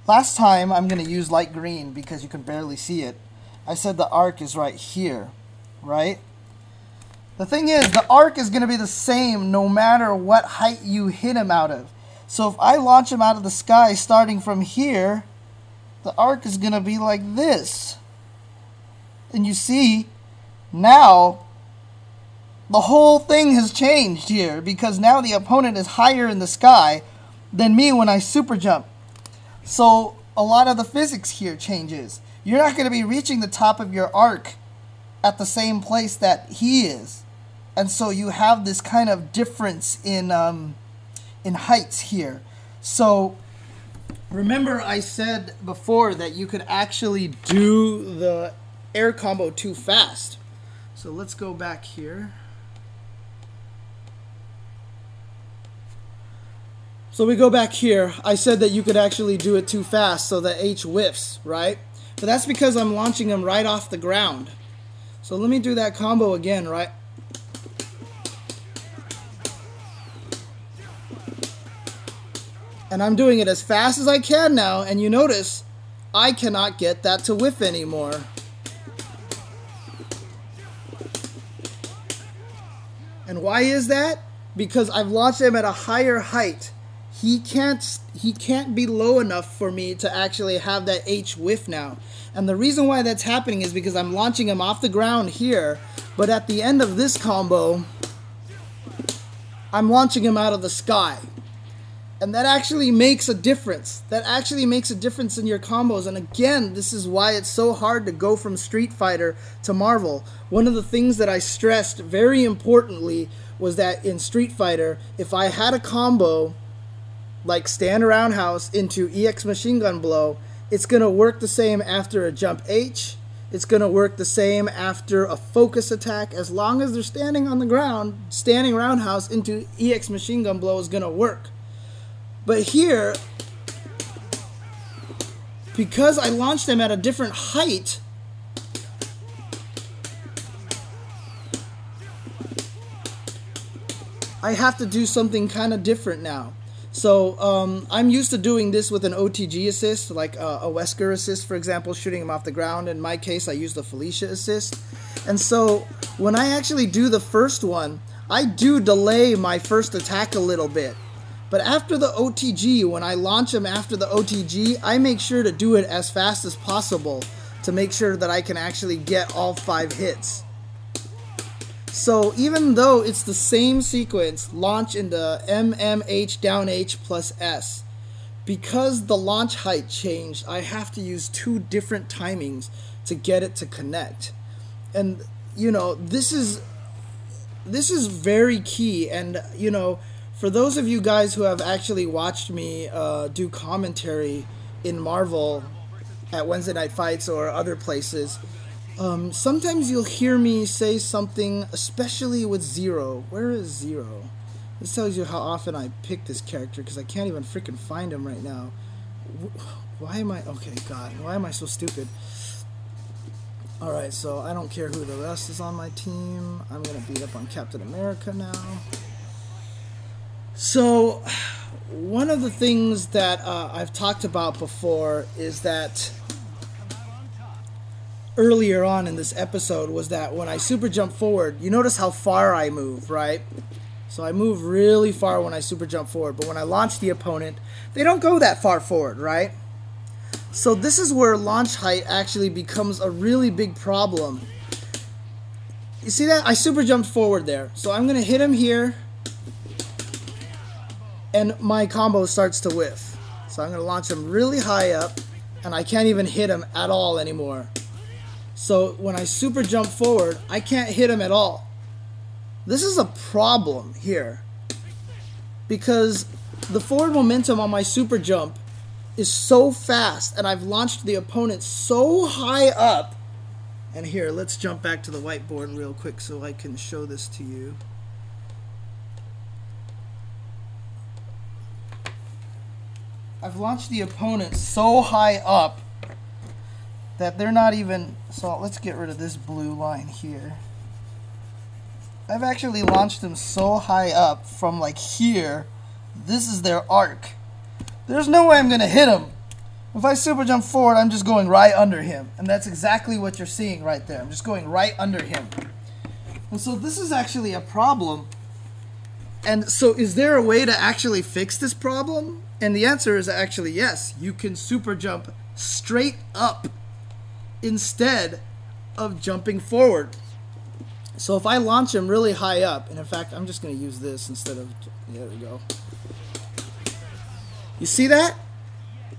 Last time, I'm going to use light green because you can barely see it. I said the arc is right here, right? The thing is, the arc is going to be the same no matter what height you hit him out of. So if I launch him out of the sky starting from here, the arc is going to be like this. And you see, now, the whole thing has changed here because now the opponent is higher in the sky than me when I super jump. So a lot of the physics here changes. You're not going to be reaching the top of your arc at the same place that he is. And so you have this kind of difference in heights here. So remember I said before that you could actually do the air combo too fast. So let's go back here. So we go back here. I said that you could actually do it too fast so that H whiffs, right? But that's because I'm launching him right off the ground. So let me do that combo again, right? And I'm doing it as fast as I can now, and you notice I cannot get that to whiff anymore. And why is that? Because I've launched him at a higher height. He can't be low enough for me to actually have that H whiff now. And the reason why that's happening is because I'm launching him off the ground here, but at the end of this combo, I'm launching him out of the sky. And that actually makes a difference. That actually makes a difference in your combos. And again, this is why it's so hard to go from Street Fighter to Marvel. One of the things that I stressed very importantly was that in Street Fighter, if I had a combo like stand roundhouse into EX machine gun blow, it's going to work the same after a jump H. It's going to work the same after a focus attack. As long as they're standing on the ground, standing roundhouse into EX machine gun blow is going to work. But here, because I launched them at a different height, I have to do something kind of different now. So I'm used to doing this with an OTG assist, like a Wesker assist, for example, shooting him off the ground. In my case, I use the Felicia assist. And so when I actually do the first one, I do delay my first attack a little bit. But after the OTG, when I launch him after the OTG, I make sure to do it as fast as possible to make sure that I can actually get all 5 hits. So even though it's the same sequence, launch into MMH down H plus S, because the launch height changed, I have to use 2 different timings to get it to connect. And you know, this is very key. And you know, for those of you guys who have actually watched me do commentary in Marvel at Wednesday Night Fights or other places, sometimes you'll hear me say something, especially with Zero. Where is Zero? This tells you how often I pick this character, because I can't even freaking find him right now. Why am I... Okay, God. Why am I so stupid? Alright, so I don't care who the rest is on my team. I'm going to beat up on Captain America now. So, one of the things that I've talked about before is that earlier on in this episode was that when I super jump forward, you notice how far I move, right? So I move really far when I super jump forward, but when I launch the opponent, they don't go that far forward, right? So this is where launch height actually becomes a really big problem. You see that? I super jumped forward there. So I'm going to hit him here, and my combo starts to whiff. So I'm going to launch him really high up, and I can't even hit him at all anymore. So when I super jump forward, I can't hit him at all. This is a problem here, because the forward momentum on my super jump is so fast, and I've launched the opponent so high up. And here, let's jump back to the whiteboard real quick so I can show this to you. I've launched the opponent so high up that they're not even... So let's get rid of this blue line here. I've actually launched them so high up from like here. This is their arc. There's no way I'm going to hit him. If I super jump forward, I'm just going right under him. And that's exactly what you're seeing right there. I'm just going right under him. And so this is actually a problem. And so is there a way to actually fix this problem? And the answer is actually yes. You can super jump straight up instead of jumping forward. So if I launch him really high up, and in fact, I'm just going to use this instead of... There we go. You see that?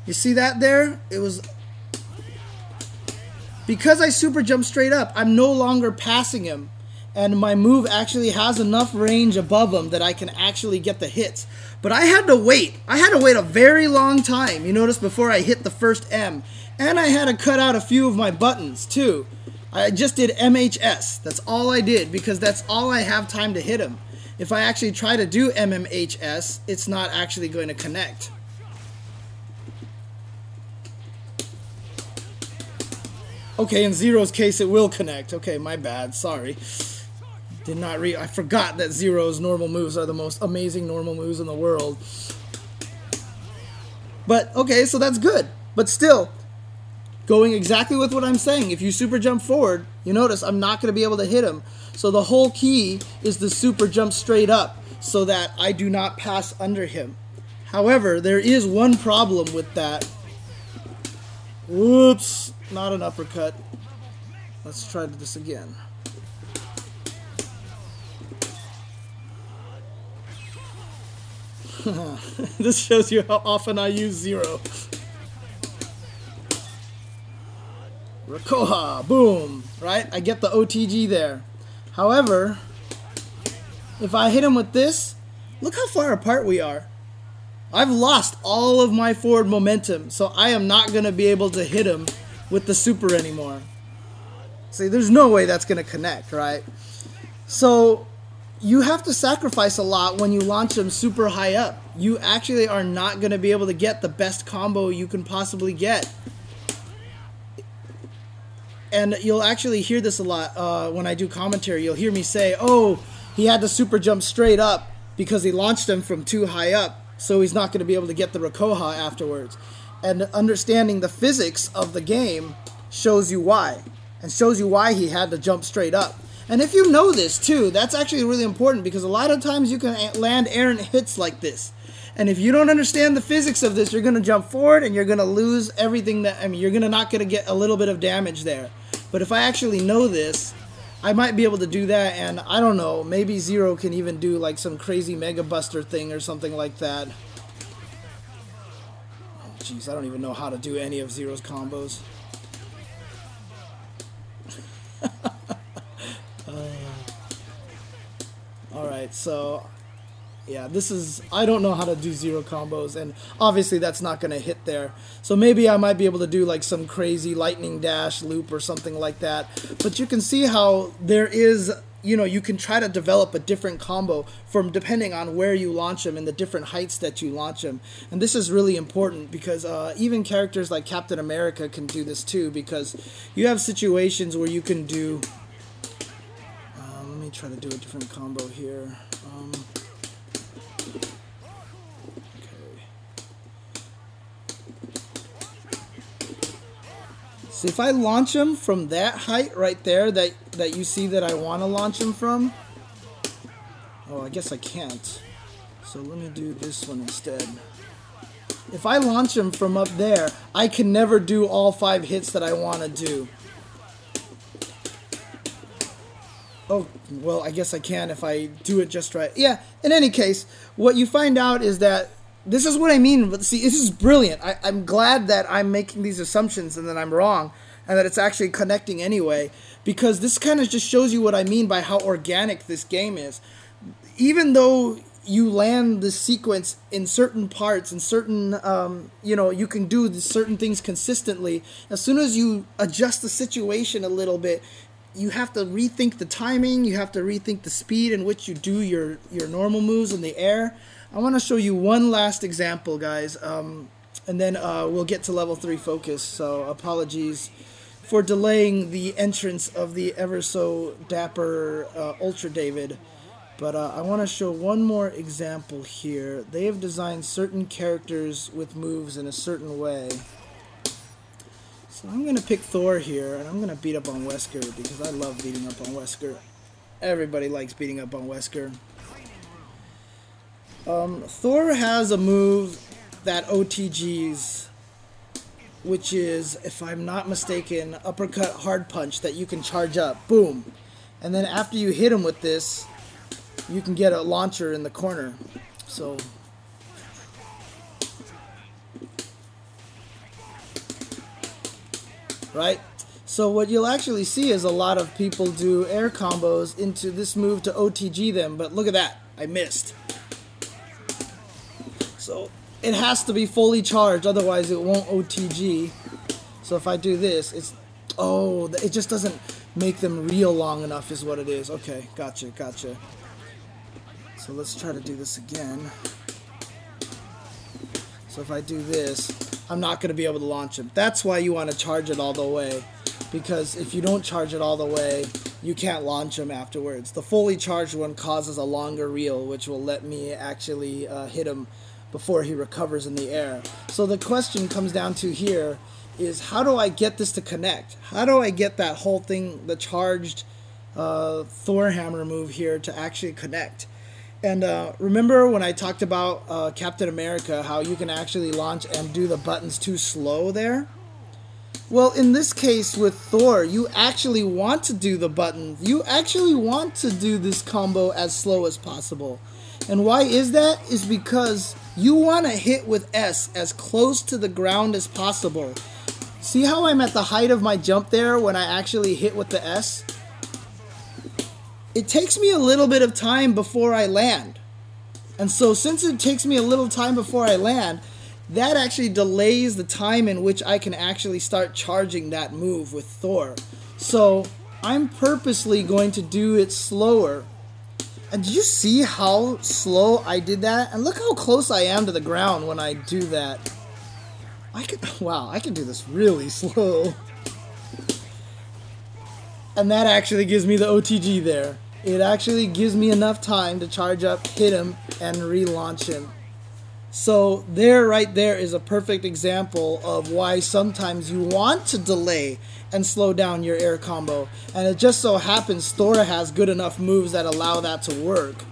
You see that there? It was... Because I super jump straight up, I'm no longer passing him. And my move actually has enough range above him that I can actually get the hits. But I had to wait. I had to wait a very long time, you notice, before I hit the first M. And I had to cut out a few of my buttons, too. I just did MHS. That's all I did, because that's all I have time to hit him. If I actually try to do MMHS, it's not actually going to connect. Okay, in Zero's case, it will connect. Okay, my bad. Sorry. Did not read. I forgot that Zero's normal moves are the most amazing normal moves in the world. But, okay, so that's good. But still, going exactly with what I'm saying, if you super jump forward, you notice I'm not going to be able to hit him. So the whole key is to super jump straight up so that I do not pass under him. However, there is one problem with that. Whoops. Not an uppercut. Let's try this again. This shows you how often I use Zero. Rakoha, boom, right? I get the OTG there. However, if I hit him with this, look how far apart we are. I've lost all of my forward momentum, so I am not going to be able to hit him with the super anymore. See, there's no way that's going to connect, right? So you have to sacrifice a lot when you launch them super high up. You actually are not going to be able to get the best combo you can possibly get And you'll actually hear this a lot when I do commentary. You'll hear me say, oh, he had to super jump straight up because he launched him from too high up, so he's not going to be able to get the Rakoha afterwards. And understanding the physics of the game shows you why, and shows you why he had to jump straight up. And if you know this too, that's actually really important, because a lot of times you can land errant hits like this. And if you don't understand the physics of this, you're going to jump forward and you're going to lose everything that, I mean, you're not going to get a little bit of damage there. But if I actually know this, I might be able to do that, and I don't know, maybe Zero can even do like some crazy Mega Buster thing or something like that. Oh, jeez, I don't even know how to do any of Zero's combos. Alright, so yeah, this is, I don't know how to do Zero combos, and obviously that's not going to hit there. So maybe I might be able to do like some crazy lightning dash loop or something like that. But you can see how there is, you know, you can try to develop a different combo from depending on where you launch them and the different heights that you launch them. And this is really important, because even characters like Captain America can do this too, because you have situations where you can do, let me try to do a different combo here. So if I launch him from that height right there that you see that I want to launch him from, oh, I guess I can't. So let me do this one instead. If I launch him from up there, I can never do all 5 hits that I want to do. Oh, well, I guess I can if I do it just right. Yeah, in any case, what you find out is that this is what I mean. But see, this is brilliant. I'm glad that I'm making these assumptions and that I'm wrong, and that it's actually connecting anyway, because this kind of just shows you what I mean by how organic this game is. Even though you land the sequence in certain parts and certain, you know, you can do certain things consistently, as soon as you adjust the situation a little bit, you have to rethink the timing, you have to rethink the speed in which you do your normal moves in the air. I want to show you one last example, guys, and then we'll get to level 3 focus. So apologies for delaying the entrance of the ever so dapper Ultra David. But I want to show one more example here. They have designed certain characters with moves in a certain way. So I'm going to pick Thor here, and I'm going to beat up on Wesker, because I love beating up on Wesker. Everybody likes beating up on Wesker. Thor has a move that OTGs, which is, if I'm not mistaken, uppercut hard punch that you can charge up. Boom. And then after you hit him with this, you can get a launcher in the corner. So right? So what you'll actually see is a lot of people do air combos into this move to OTG them, but look at that. I missed. So it has to be fully charged, otherwise it won't OTG. So if I do this, it's, oh, it just doesn't make them reel long enough is what it is. Okay, gotcha, gotcha. So let's try to do this again. So if I do this, I'm not going to be able to launch him. That's why you want to charge it all the way, because if you don't charge it all the way, you can't launch him afterwards. The fully charged one causes a longer reel, which will let me actually hit him before he recovers in the air. So the question comes down to here is, how do I get this to connect? How do I get that whole thing, the charged Thor hammer move here, to actually connect? And remember when I talked about Captain America, how you can actually launch and do the buttons too slow there? Well, in this case with Thor, you actually want to do the buttons. You actually want to do this combo as slow as possible. And why is that? Is because you want to hit with S as close to the ground as possible. See how I'm at the height of my jump there when I actually hit with the S? It takes me a little bit of time before I land. And so since it takes me a little time before I land, that actually delays the time in which I can actually start charging that move with Thor. So I'm purposely going to do it slower. And did you see how slow I did that? And look how close I am to the ground when I do that. Wow, I can do this really slow. And that actually gives me the OTG there. It actually gives me enough time to charge up, hit him, and relaunch him. So there, right there, is a perfect example of why sometimes you want to delay and slow down your air combo. And it just so happens Thora has good enough moves that allow that to work.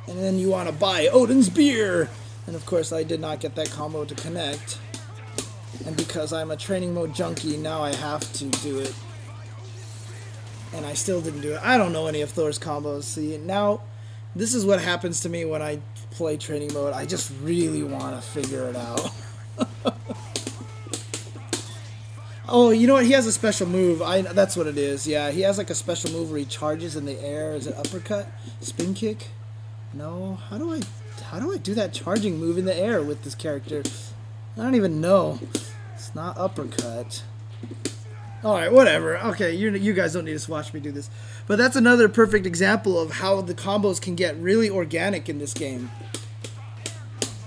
And then you want to buy Odin's Beer. And of course I did not get that combo to connect. And because I'm a training mode junkie, now I have to do it. And I still didn't do it. I don't know any of Thor's combos. See, now this is what happens to me when I play training mode. I just really want to figure it out. Oh, you know what? He has a special move. That's what it is. Yeah, he has like a special move where he charges in the air. Is it uppercut? Spin kick? No. How do I do that charging move in the air with this character? I don't even know. It's not uppercut. Alright, whatever. Okay, you guys don't need to watch me do this. But that's another perfect example of how the combos can get really organic in this game.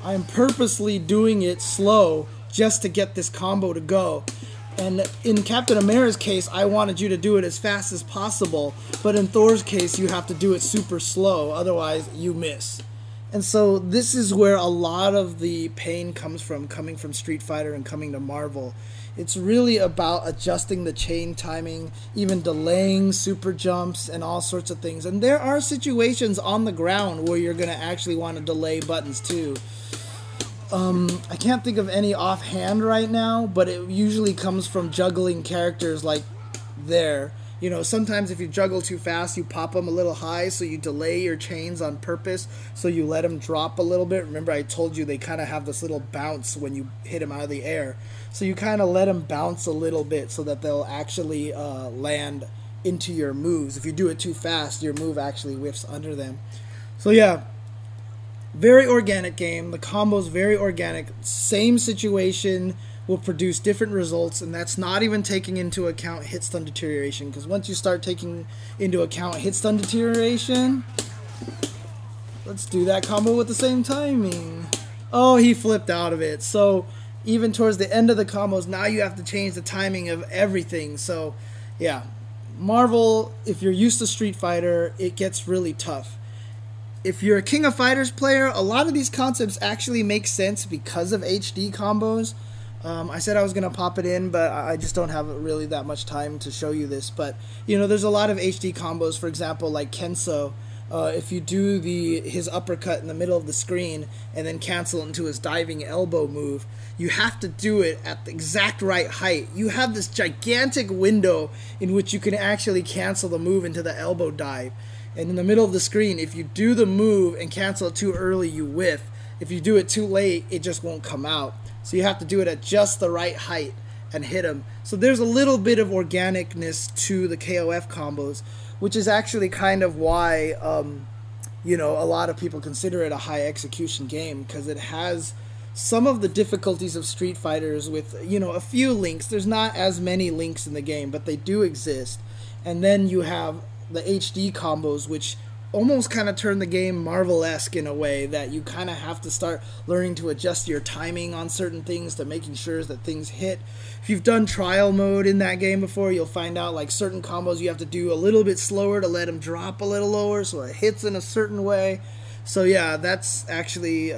I am purposely doing it slow just to get this combo to go. And in Captain America's case, I wanted you to do it as fast as possible. But in Thor's case, you have to do it super slow. Otherwise, you miss. And so this is where a lot of the pain comes from, coming from Street Fighter and coming to Marvel. It's really about adjusting the chain timing, even delaying super jumps and all sorts of things. And there are situations on the ground where you're going to actually want to delay buttons too. I can't think of any offhand right now, but it usually comes from juggling characters like there. You know, sometimes if you juggle too fast, you pop them a little high, so you delay your chains on purpose, so you let them drop a little bit. Remember, I told you they kind of have this little bounce when you hit them out of the air. So you kind of let them bounce a little bit so that they'll actually land into your moves. If you do it too fast, your move actually whiffs under them. So yeah, very organic game. The combo's very organic. Same situation will produce different results, and that's not even taking into account hit stun deterioration, because once you start taking into account hit stun deterioration, let's do that combo with the same timing. Oh, he flipped out of it. So even towards the end of the combos, now you have to change the timing of everything. So yeah, Marvel, if you're used to Street Fighter, it gets really tough. If you're a King of Fighters player, a lot of these concepts actually make sense because of HD combos. I said I was going to pop it in, but I just don't have really that much time to show you this. But, you know, there's a lot of HD combos, for example, like Kenso. If you do his uppercut in the middle of the screen and then cancel into his diving elbow move, you have to do it at the exact right height. You have this gigantic window in which you can actually cancel the move into the elbow dive. And in the middle of the screen, if you do the move and cancel it too early, you whiff. If you do it too late, it just won't come out. So you have to do it at just the right height and hit them. So there's a little bit of organicness to the KOF combos, which is actually kind of why, you know, a lot of people consider it a high execution game, because it has some of the difficulties of Street Fighters with, you know, a few links. There's not as many links in the game, but they do exist. And then you have the HD combos, which almost kind of turn the game Marvel-esque in a way that you kind of have to start learning to adjust your timing on certain things to making sure that things hit. If you've done trial mode in that game before, you'll find out like certain combos you have to do a little bit slower to let them drop a little lower so it hits in a certain way. So yeah, that's actually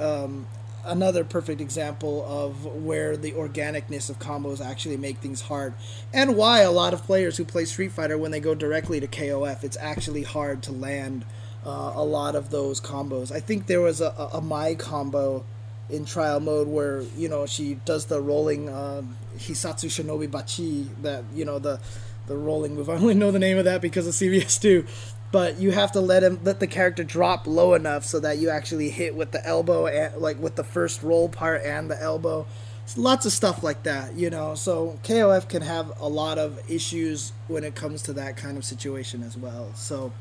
another perfect example of where the organicness of combos actually make things hard, and why a lot of players who play Street Fighter, when they go directly to KOF, it's actually hard to land a lot of those combos. I think there was a Mai combo in trial mode where, you know, she does the rolling Hisatsu Shinobi Bachi, that, you know, the rolling move. I only know the name of that because of CVS2. But you have to let the character drop low enough so that you actually hit with the elbow, and, like with the first roll part and the elbow. It's lots of stuff like that, you know. So KOF can have a lot of issues when it comes to that kind of situation as well. So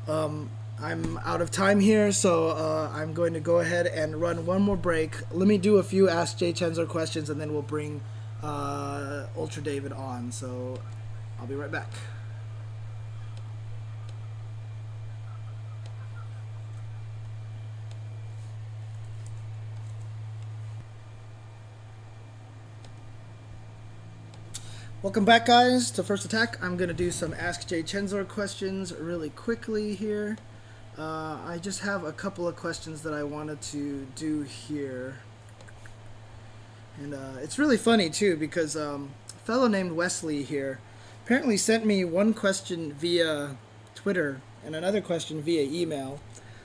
I'm out of time here, so I'm going to go ahead and run one more break. Let me do a few Ask jchensor questions, and then we'll bring Ultra David on. So I'll be right back. Welcome back, guys, to First Attack. I'm going to do some Ask jchensor questions really quickly here. I just have a couple of questions that I wanted to do here. And it's really funny, too, because a fellow named Wesley here apparently sent me one question via Twitter and another question via email.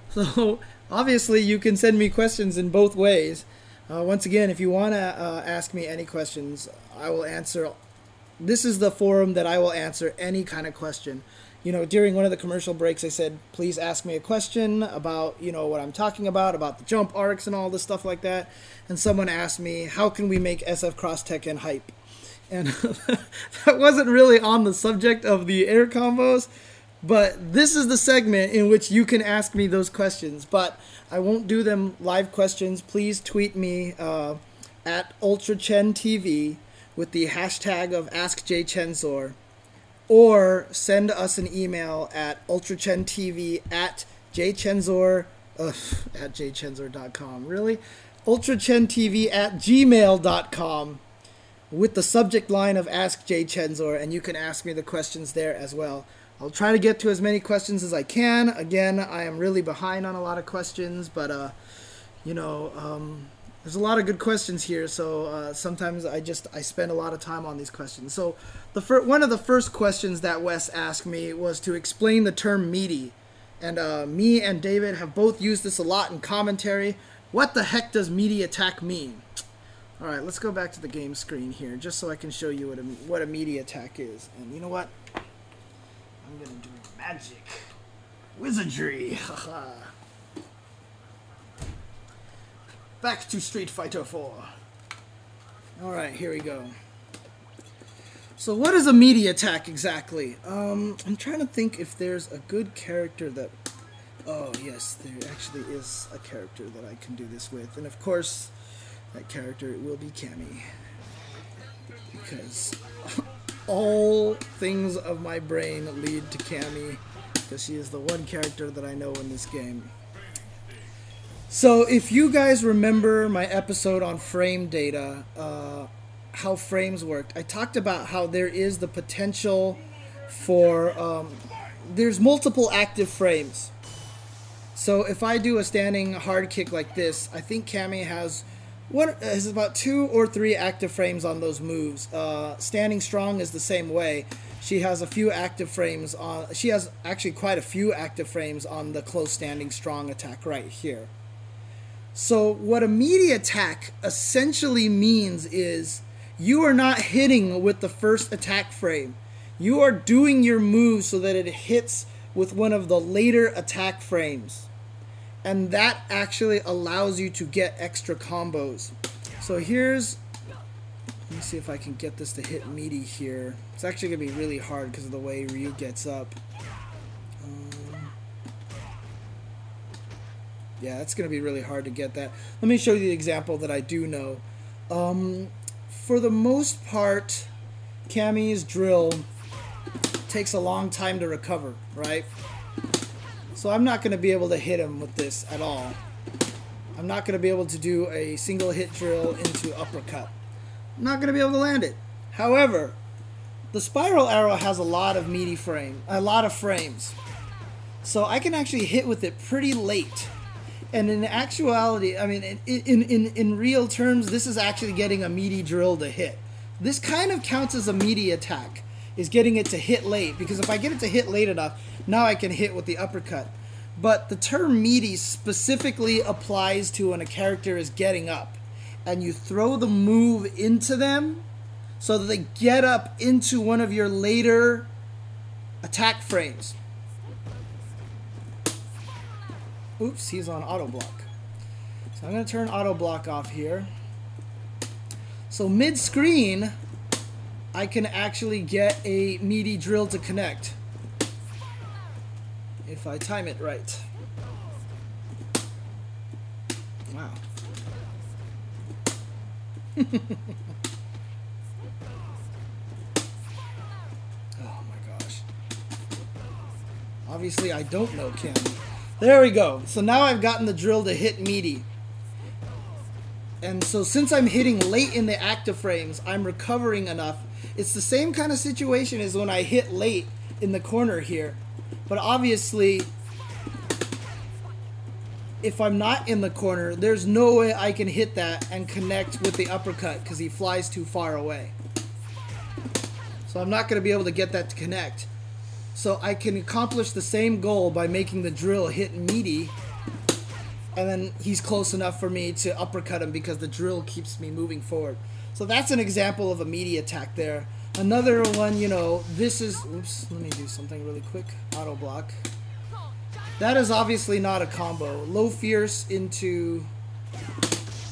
So, obviously, you can send me questions in both ways. Once again, if you want to ask me any questions, I will answer. This is the forum that I will answer any kind of question. You know, during one of the commercial breaks, I said, please ask me a question about, you know, what I'm talking about the jump arcs and all this stuff like that. And someone asked me, how can we make SF Cross Tekken hype? And that wasn't really on the subject of the air combos, but this is the segment in which you can ask me those questions. But I won't do them live questions. Please tweet me at UltraChenTV with the hashtag of AskJChensor, or send us an email at ultrachentv at jchensor.com. Really? ultrachentv at gmail.com with the subject line of Ask jchensor, and you can ask me the questions there as well. I'll try to get to as many questions as I can. Again, I am really behind on a lot of questions, but you know, there's a lot of good questions here, so sometimes I spend a lot of time on these questions. So one of the first questions that Wes asked me was to explain the term meaty. And me and David have both used this a lot in commentary. What the heck does meaty attack mean? All right, let's go back to the game screen here, just so I can show you what a meaty attack is. And you know what? I'm going to do magic. Wizardry. Haha. Back to Street Fighter 4. Alright, here we go. So what is a meaty attack exactly? I'm trying to think if there's a good character that... Oh, yes, there actually is a character that I can do this with. And of course, that character will be Cammy. Because all things of my brain lead to Cammy, because she is the one character that I know in this game. So if you guys remember my episode on frame data, how frames worked, I talked about how there is the potential for, there's multiple active frames. So if I do a standing hard kick like this, I think Cammy has about 2 or 3 active frames on those moves. Standing strong is the same way. She has a few active frames on, she has actually quite a few active frames on the close standing strong attack right here. So what a meaty attack essentially means is you are not hitting with the first attack frame. You are doing your move so that it hits with one of the later attack frames. And that actually allows you to get extra combos. So let me see if I can get this to hit meaty here. It's actually going to be really hard because of the way Ryu gets up. Yeah, it's going to be really hard to get that. Let me show you the example that I do know. For the most part, Cammy's drill takes a long time to recover, right? So I'm not going to be able to hit him with this at all. I'm not going to be able to do a single hit drill into uppercut. I'm not going to be able to land it. However, the spiral arrow has a lot of frames. So I can actually hit with it pretty late. And in actuality, I mean, in real terms, this is actually getting a meaty drill to hit. This kind of counts as a meaty attack, is getting it to hit late. Because if I get it to hit late enough, now I can hit with the uppercut. But the term meaty specifically applies to when a character is getting up. And you throw the move into them so that they get up into one of your later attack frames. Oops, he's on auto block. So I'm going to turn auto block off here. So mid-screen, I can actually get a meaty drill to connect. If I time it right. Wow. Oh my gosh. Obviously I don't know Cammy. There we go. So now I've gotten the drill to hit meaty. And so since I'm hitting late in the active frames, I'm recovering enough It's the same kind of situation as when I hit late in the corner here. But obviously, if I'm not in the corner, there's no way I can hit that and connect with the uppercut because he flies too far away. So I'm not going to be able to get that to connect. So I can accomplish the same goal by making the drill hit meaty, and then he's close enough for me to uppercut him because the drill keeps me moving forward. So that's an example of a meaty attack there. Another one, you know, this is... Oops, let me do something really quick. Auto block. That is obviously not a combo. Low fierce into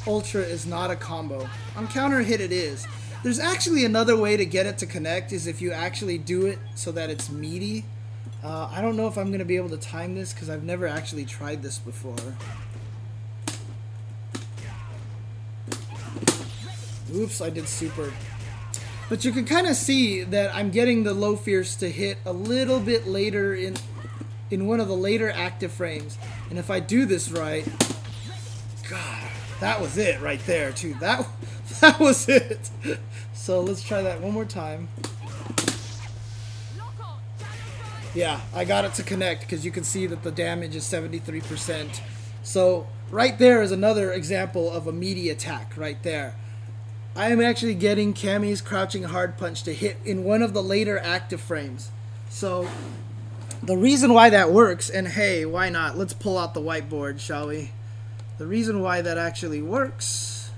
ultra is not a combo. On counter hit it is. There's actually another way to get it to connect, is if you actually do it so that it's meaty. I don't know if I'm going to be able to time this because I've never actually tried this before. Oops, I did super. But you can kind of see that I'm getting the low fierce to hit a little bit later in one of the later active frames. And if I do this right, God, that was it right there too. That was it. So let's try that one more time. Yeah, I got it to connect because you can see that the damage is 73%. So right there is another example of a meaty attack right there. I am actually getting Cammy's crouching hard punch to hit in one of the later active frames. So the reason why that works, and hey, why not? Let's pull out the whiteboard, shall we? The reason why that actually works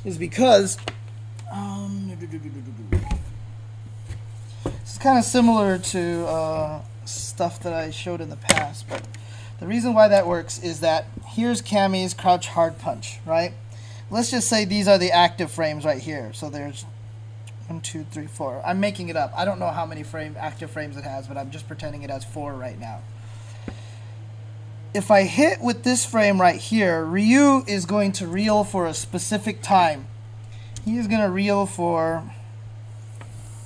is because it's kind of similar to stuff that I showed in the past, but the reason why that works is that here's Cammy's crouch hard punch, right? Let's just say these are the active frames right here. So there's 1, 2, 3, 4. I'm making it up. I don't know how many active frames it has, but I'm just pretending it has 4 right now. If I hit with this frame right here, Ryu is going to reel for a specific time. He is going to reel for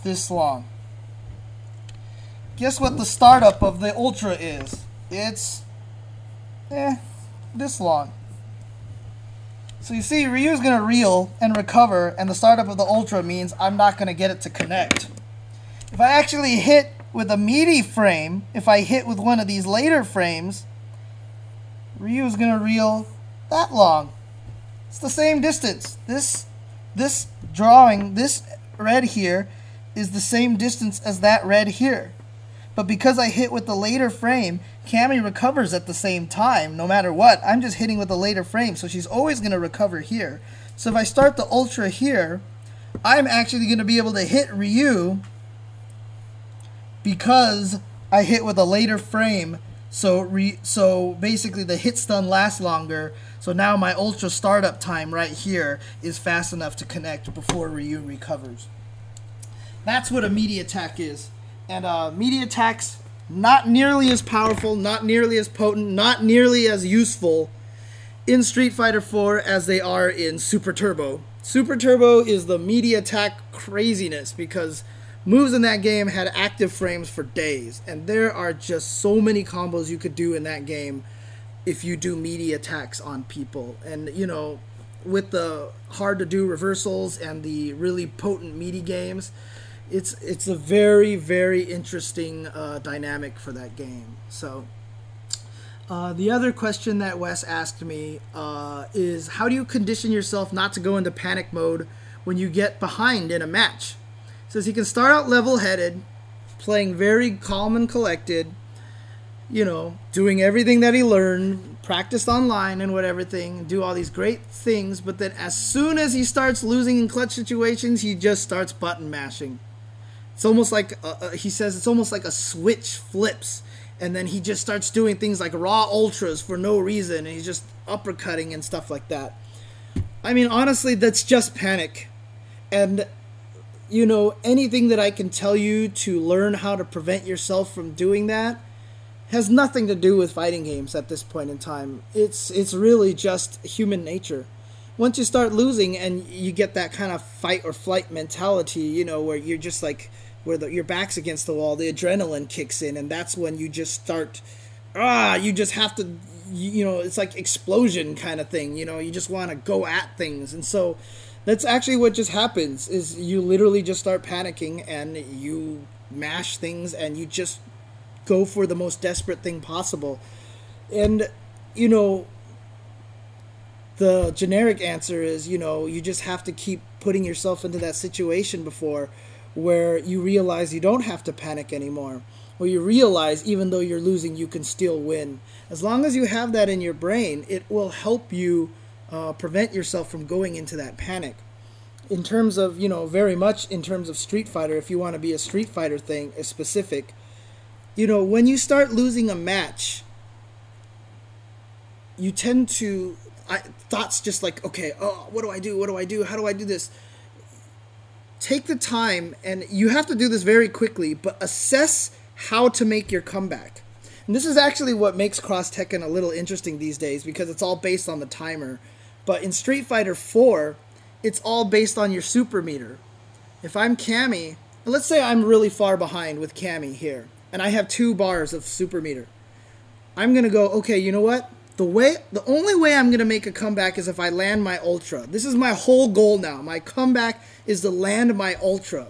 this long. Guess what the startup of the Ultra is? It's this long. So you see, Ryu's going to reel and recover, and the startup of the Ultra means I'm not going to get it to connect. If I actually hit with a meaty frame, if I hit with one of these later frames, Ryu's going to reel that long. It's the same distance. This drawing, this red here, is the same distance as that red here. But because I hit with the later frame, Cammy recovers at the same time, no matter what. I'm just hitting with the later frame, so she's always going to recover here. So if I start the Ultra here, I'm actually going to be able to hit Ryu because I hit with a later frame. So basically the hit stun lasts longer. So now my Ultra startup time right here is fast enough to connect before Ryu recovers. That's what a meaty attack is. And meaty attacks, not nearly as powerful, not nearly as potent, not nearly as useful in Street Fighter 4 as they are in Super Turbo. Super Turbo is the meaty attack craziness because moves in that game had active frames for days. And there are just so many combos you could do in that game if you do meaty attacks on people. And, you know, with the hard-to-do reversals and the really potent meaty games, it's a very, very interesting dynamic for that game. So the other question that Wes asked me is, how do you condition yourself not to go into panic mode when you get behind in a match? He says he can start out level-headed, playing very calm and collected, you know, doing everything that he learned, practiced online and everything, do all these great things, but then as soon as he starts losing in clutch situations, he just starts button mashing. It's almost like, he says, it's almost like a switch flips, and then he just starts doing things like raw ultras for no reason, and he's just uppercutting and stuff like that. I mean, honestly, that's just panic. And, you know, anything that I can tell you to learn how to prevent yourself from doing that has nothing to do with fighting games at this point in time. It's really just human nature. Once you start losing and you get that kind of fight or flight mentality, you know, where you're just like, where your back's against the wall, the adrenaline kicks in, and that's when you just start, you just have to, you know, it's like explosion kind of thing, you know, you just want to go at things. And so That's actually what just happens, is you literally just start panicking and you mash things and you just go for the most desperate thing possible. And, you know, the generic answer is, you know, you just have to keep putting yourself into that situation before where you realize you don't have to panic anymore. Where you realize even though you're losing, you can still win. As long as you have that in your brain, it will help you prevent yourself from going into that panic. In terms of, you know, very much in terms of Street Fighter, if you want to be a Street Fighter thing, a specific, you know, when you start losing a match, you tend to, thoughts just like, okay, oh, what do I do? What do I do? How do I do this? Take the time, and you have to do this very quickly, but assess how to make your comeback. And this is actually what makes Cross Tekken a little interesting these days, because it's all based on the timer. But in Street Fighter 4, it's all based on your super meter. If I'm Cammy, let's say I'm really far behind with Cammy here, and I have 2 bars of super meter. I'm going to go, okay, you know what? The only way I'm going to make a comeback is if I land my Ultra. This is my whole goal now. My comeback is to land my Ultra.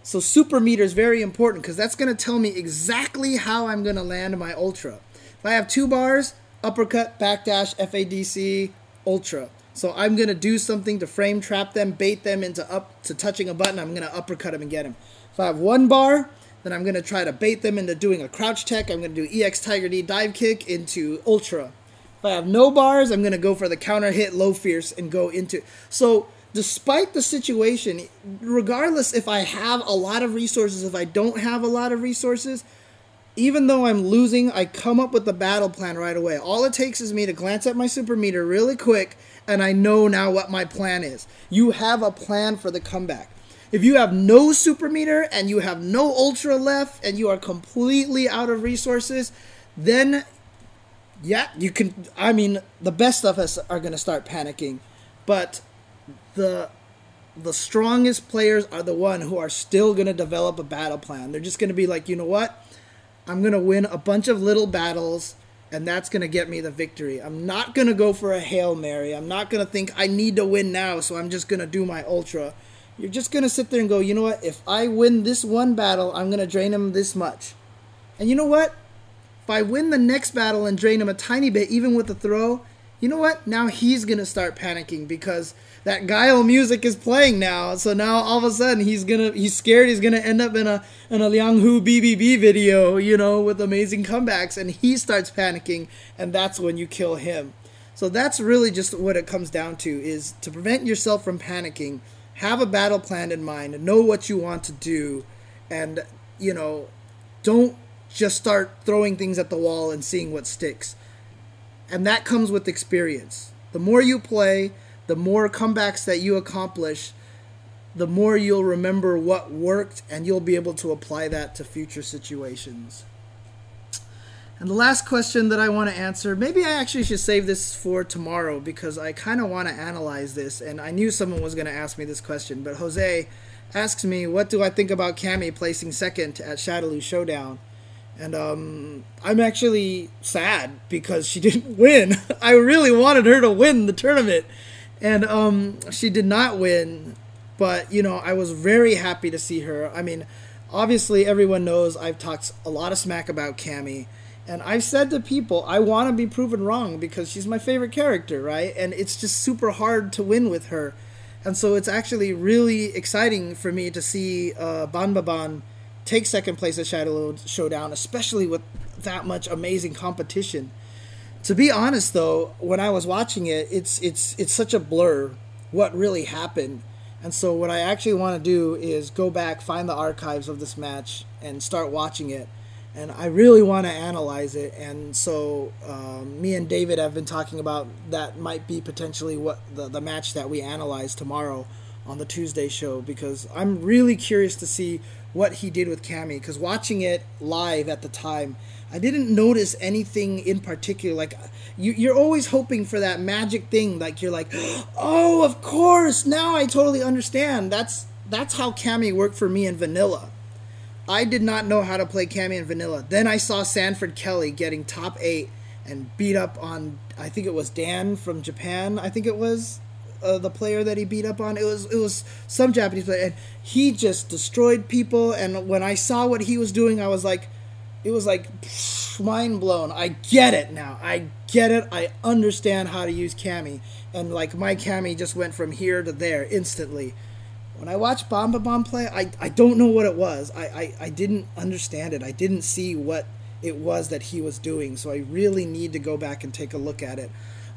So super meter is very important because that's going to tell me exactly how I'm going to land my Ultra. If I have 2 bars, uppercut, backdash, FADC, Ultra. So I'm going to do something to frame trap them, bait them into touching a button. I'm going to uppercut them and get them. If I have 1 bar, then I'm going to try to bait them into doing a crouch tech. I'm going to do EX Tiger D dive kick into Ultra. If I have no bars, I'm going to go for the counter hit, low fierce, and go into... So, despite the situation, regardless if I have a lot of resources, if I don't have a lot of resources, even though I'm losing, I come up with the battle plan right away. All it takes is me to glance at my super meter really quick, and I know now what my plan is. You have a plan for the comeback. If you have no super meter, and you have no Ultra left, and you are completely out of resources, then... yeah, you can, I mean, the best of us are going to start panicking, but the strongest players are the one who are still going to develop a battle plan. They're just going to be like, you know what? I'm going to win a bunch of little battles, and that's going to get me the victory. I'm not going to go for a Hail Mary. I'm not going to think I need to win now, so I'm just going to do my Ultra. You're just going to sit there and go, you know what? If I win this one battle, I'm going to drain him this much. And you know what? If I win the next battle and drain him a tiny bit, even with the throw, you know what? Now he's going to start panicking because that Guile music is playing now. So now all of a sudden he's scared he's going to end up in a Liang Hu BBB video, you know, with amazing comebacks, and he starts panicking, and that's when you kill him. So that's really just what it comes down to, is to prevent yourself from panicking, have a battle plan in mind, know what you want to do, and, you know, don't just start throwing things at the wall and seeing what sticks. And that comes with experience. The more you play, the more comebacks that you accomplish, the more you'll remember what worked, and you'll be able to apply that to future situations. And the last question that I want to answer, maybe I actually should save this for tomorrow because I kind of want to analyze this, and I knew someone was going to ask me this question, but Jose asks me, what do I think about Cammy placing second at Shadaloo Showdown? And I'm actually sad because she didn't win. I really wanted her to win the tournament. And she did not win. But, you know, I was very happy to see her. I mean, obviously everyone knows I've talked a lot of smack about Cammy. And I've said to people, I want to be proven wrong because she's my favorite character, right? And it's just super hard to win with her. And so it's actually really exciting for me to see Banbaban take second place at Shadow Showdown, especially with that much amazing competition. To be honest, though, when I was watching it, it's such a blur what really happened. And so what I actually want to do is go back, find the archives of this match, and start watching it. And I really want to analyze it. And so me and David have been talking about that might be potentially what the match that we analyze tomorrow on the Tuesday show, because I'm really curious to see what he did with Cammy, because watching it live at the time, I didn't notice anything in particular. Like, you're always hoping for that magic thing, like you're like, oh, of course, now I totally understand. That's how Cammy worked for me in vanilla. I did not know how to play Cammy in vanilla. Then I saw Sanford Kelly getting top 8 and beat up on, I think it was Dan from Japan, I think it was. the player that he beat up on. It was some Japanese player, and he just destroyed people. And when I saw what he was doing, I was like, it was like mind blown. I get it now. I get it. I understand how to use Cammy, and like my Cammy just went from here to there instantly. When I watched Bomb play, I don't know what it was. I didn't understand it. I didn't see what it was that he was doing. So I really need to go back and take a look at it.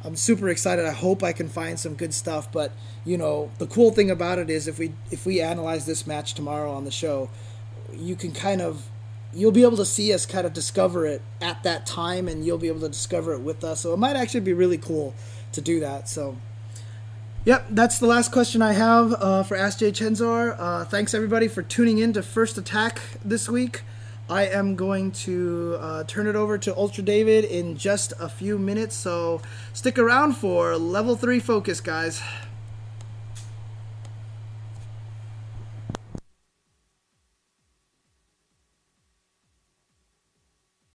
I'm super excited. I hope I can find some good stuff. But, you know, the cool thing about it is if we analyze this match tomorrow on the show, you can you'll be able to see us kind of discover it at that time, and you'll be able to discover it with us. So it might actually be really cool to do that. So, yep, that's the last question I have for Ask jchensor. Thanks, everybody, for tuning in to First Attack this week. I am going to turn it over to Ultra David in just a few minutes, so stick around for Level 3 Focus, guys.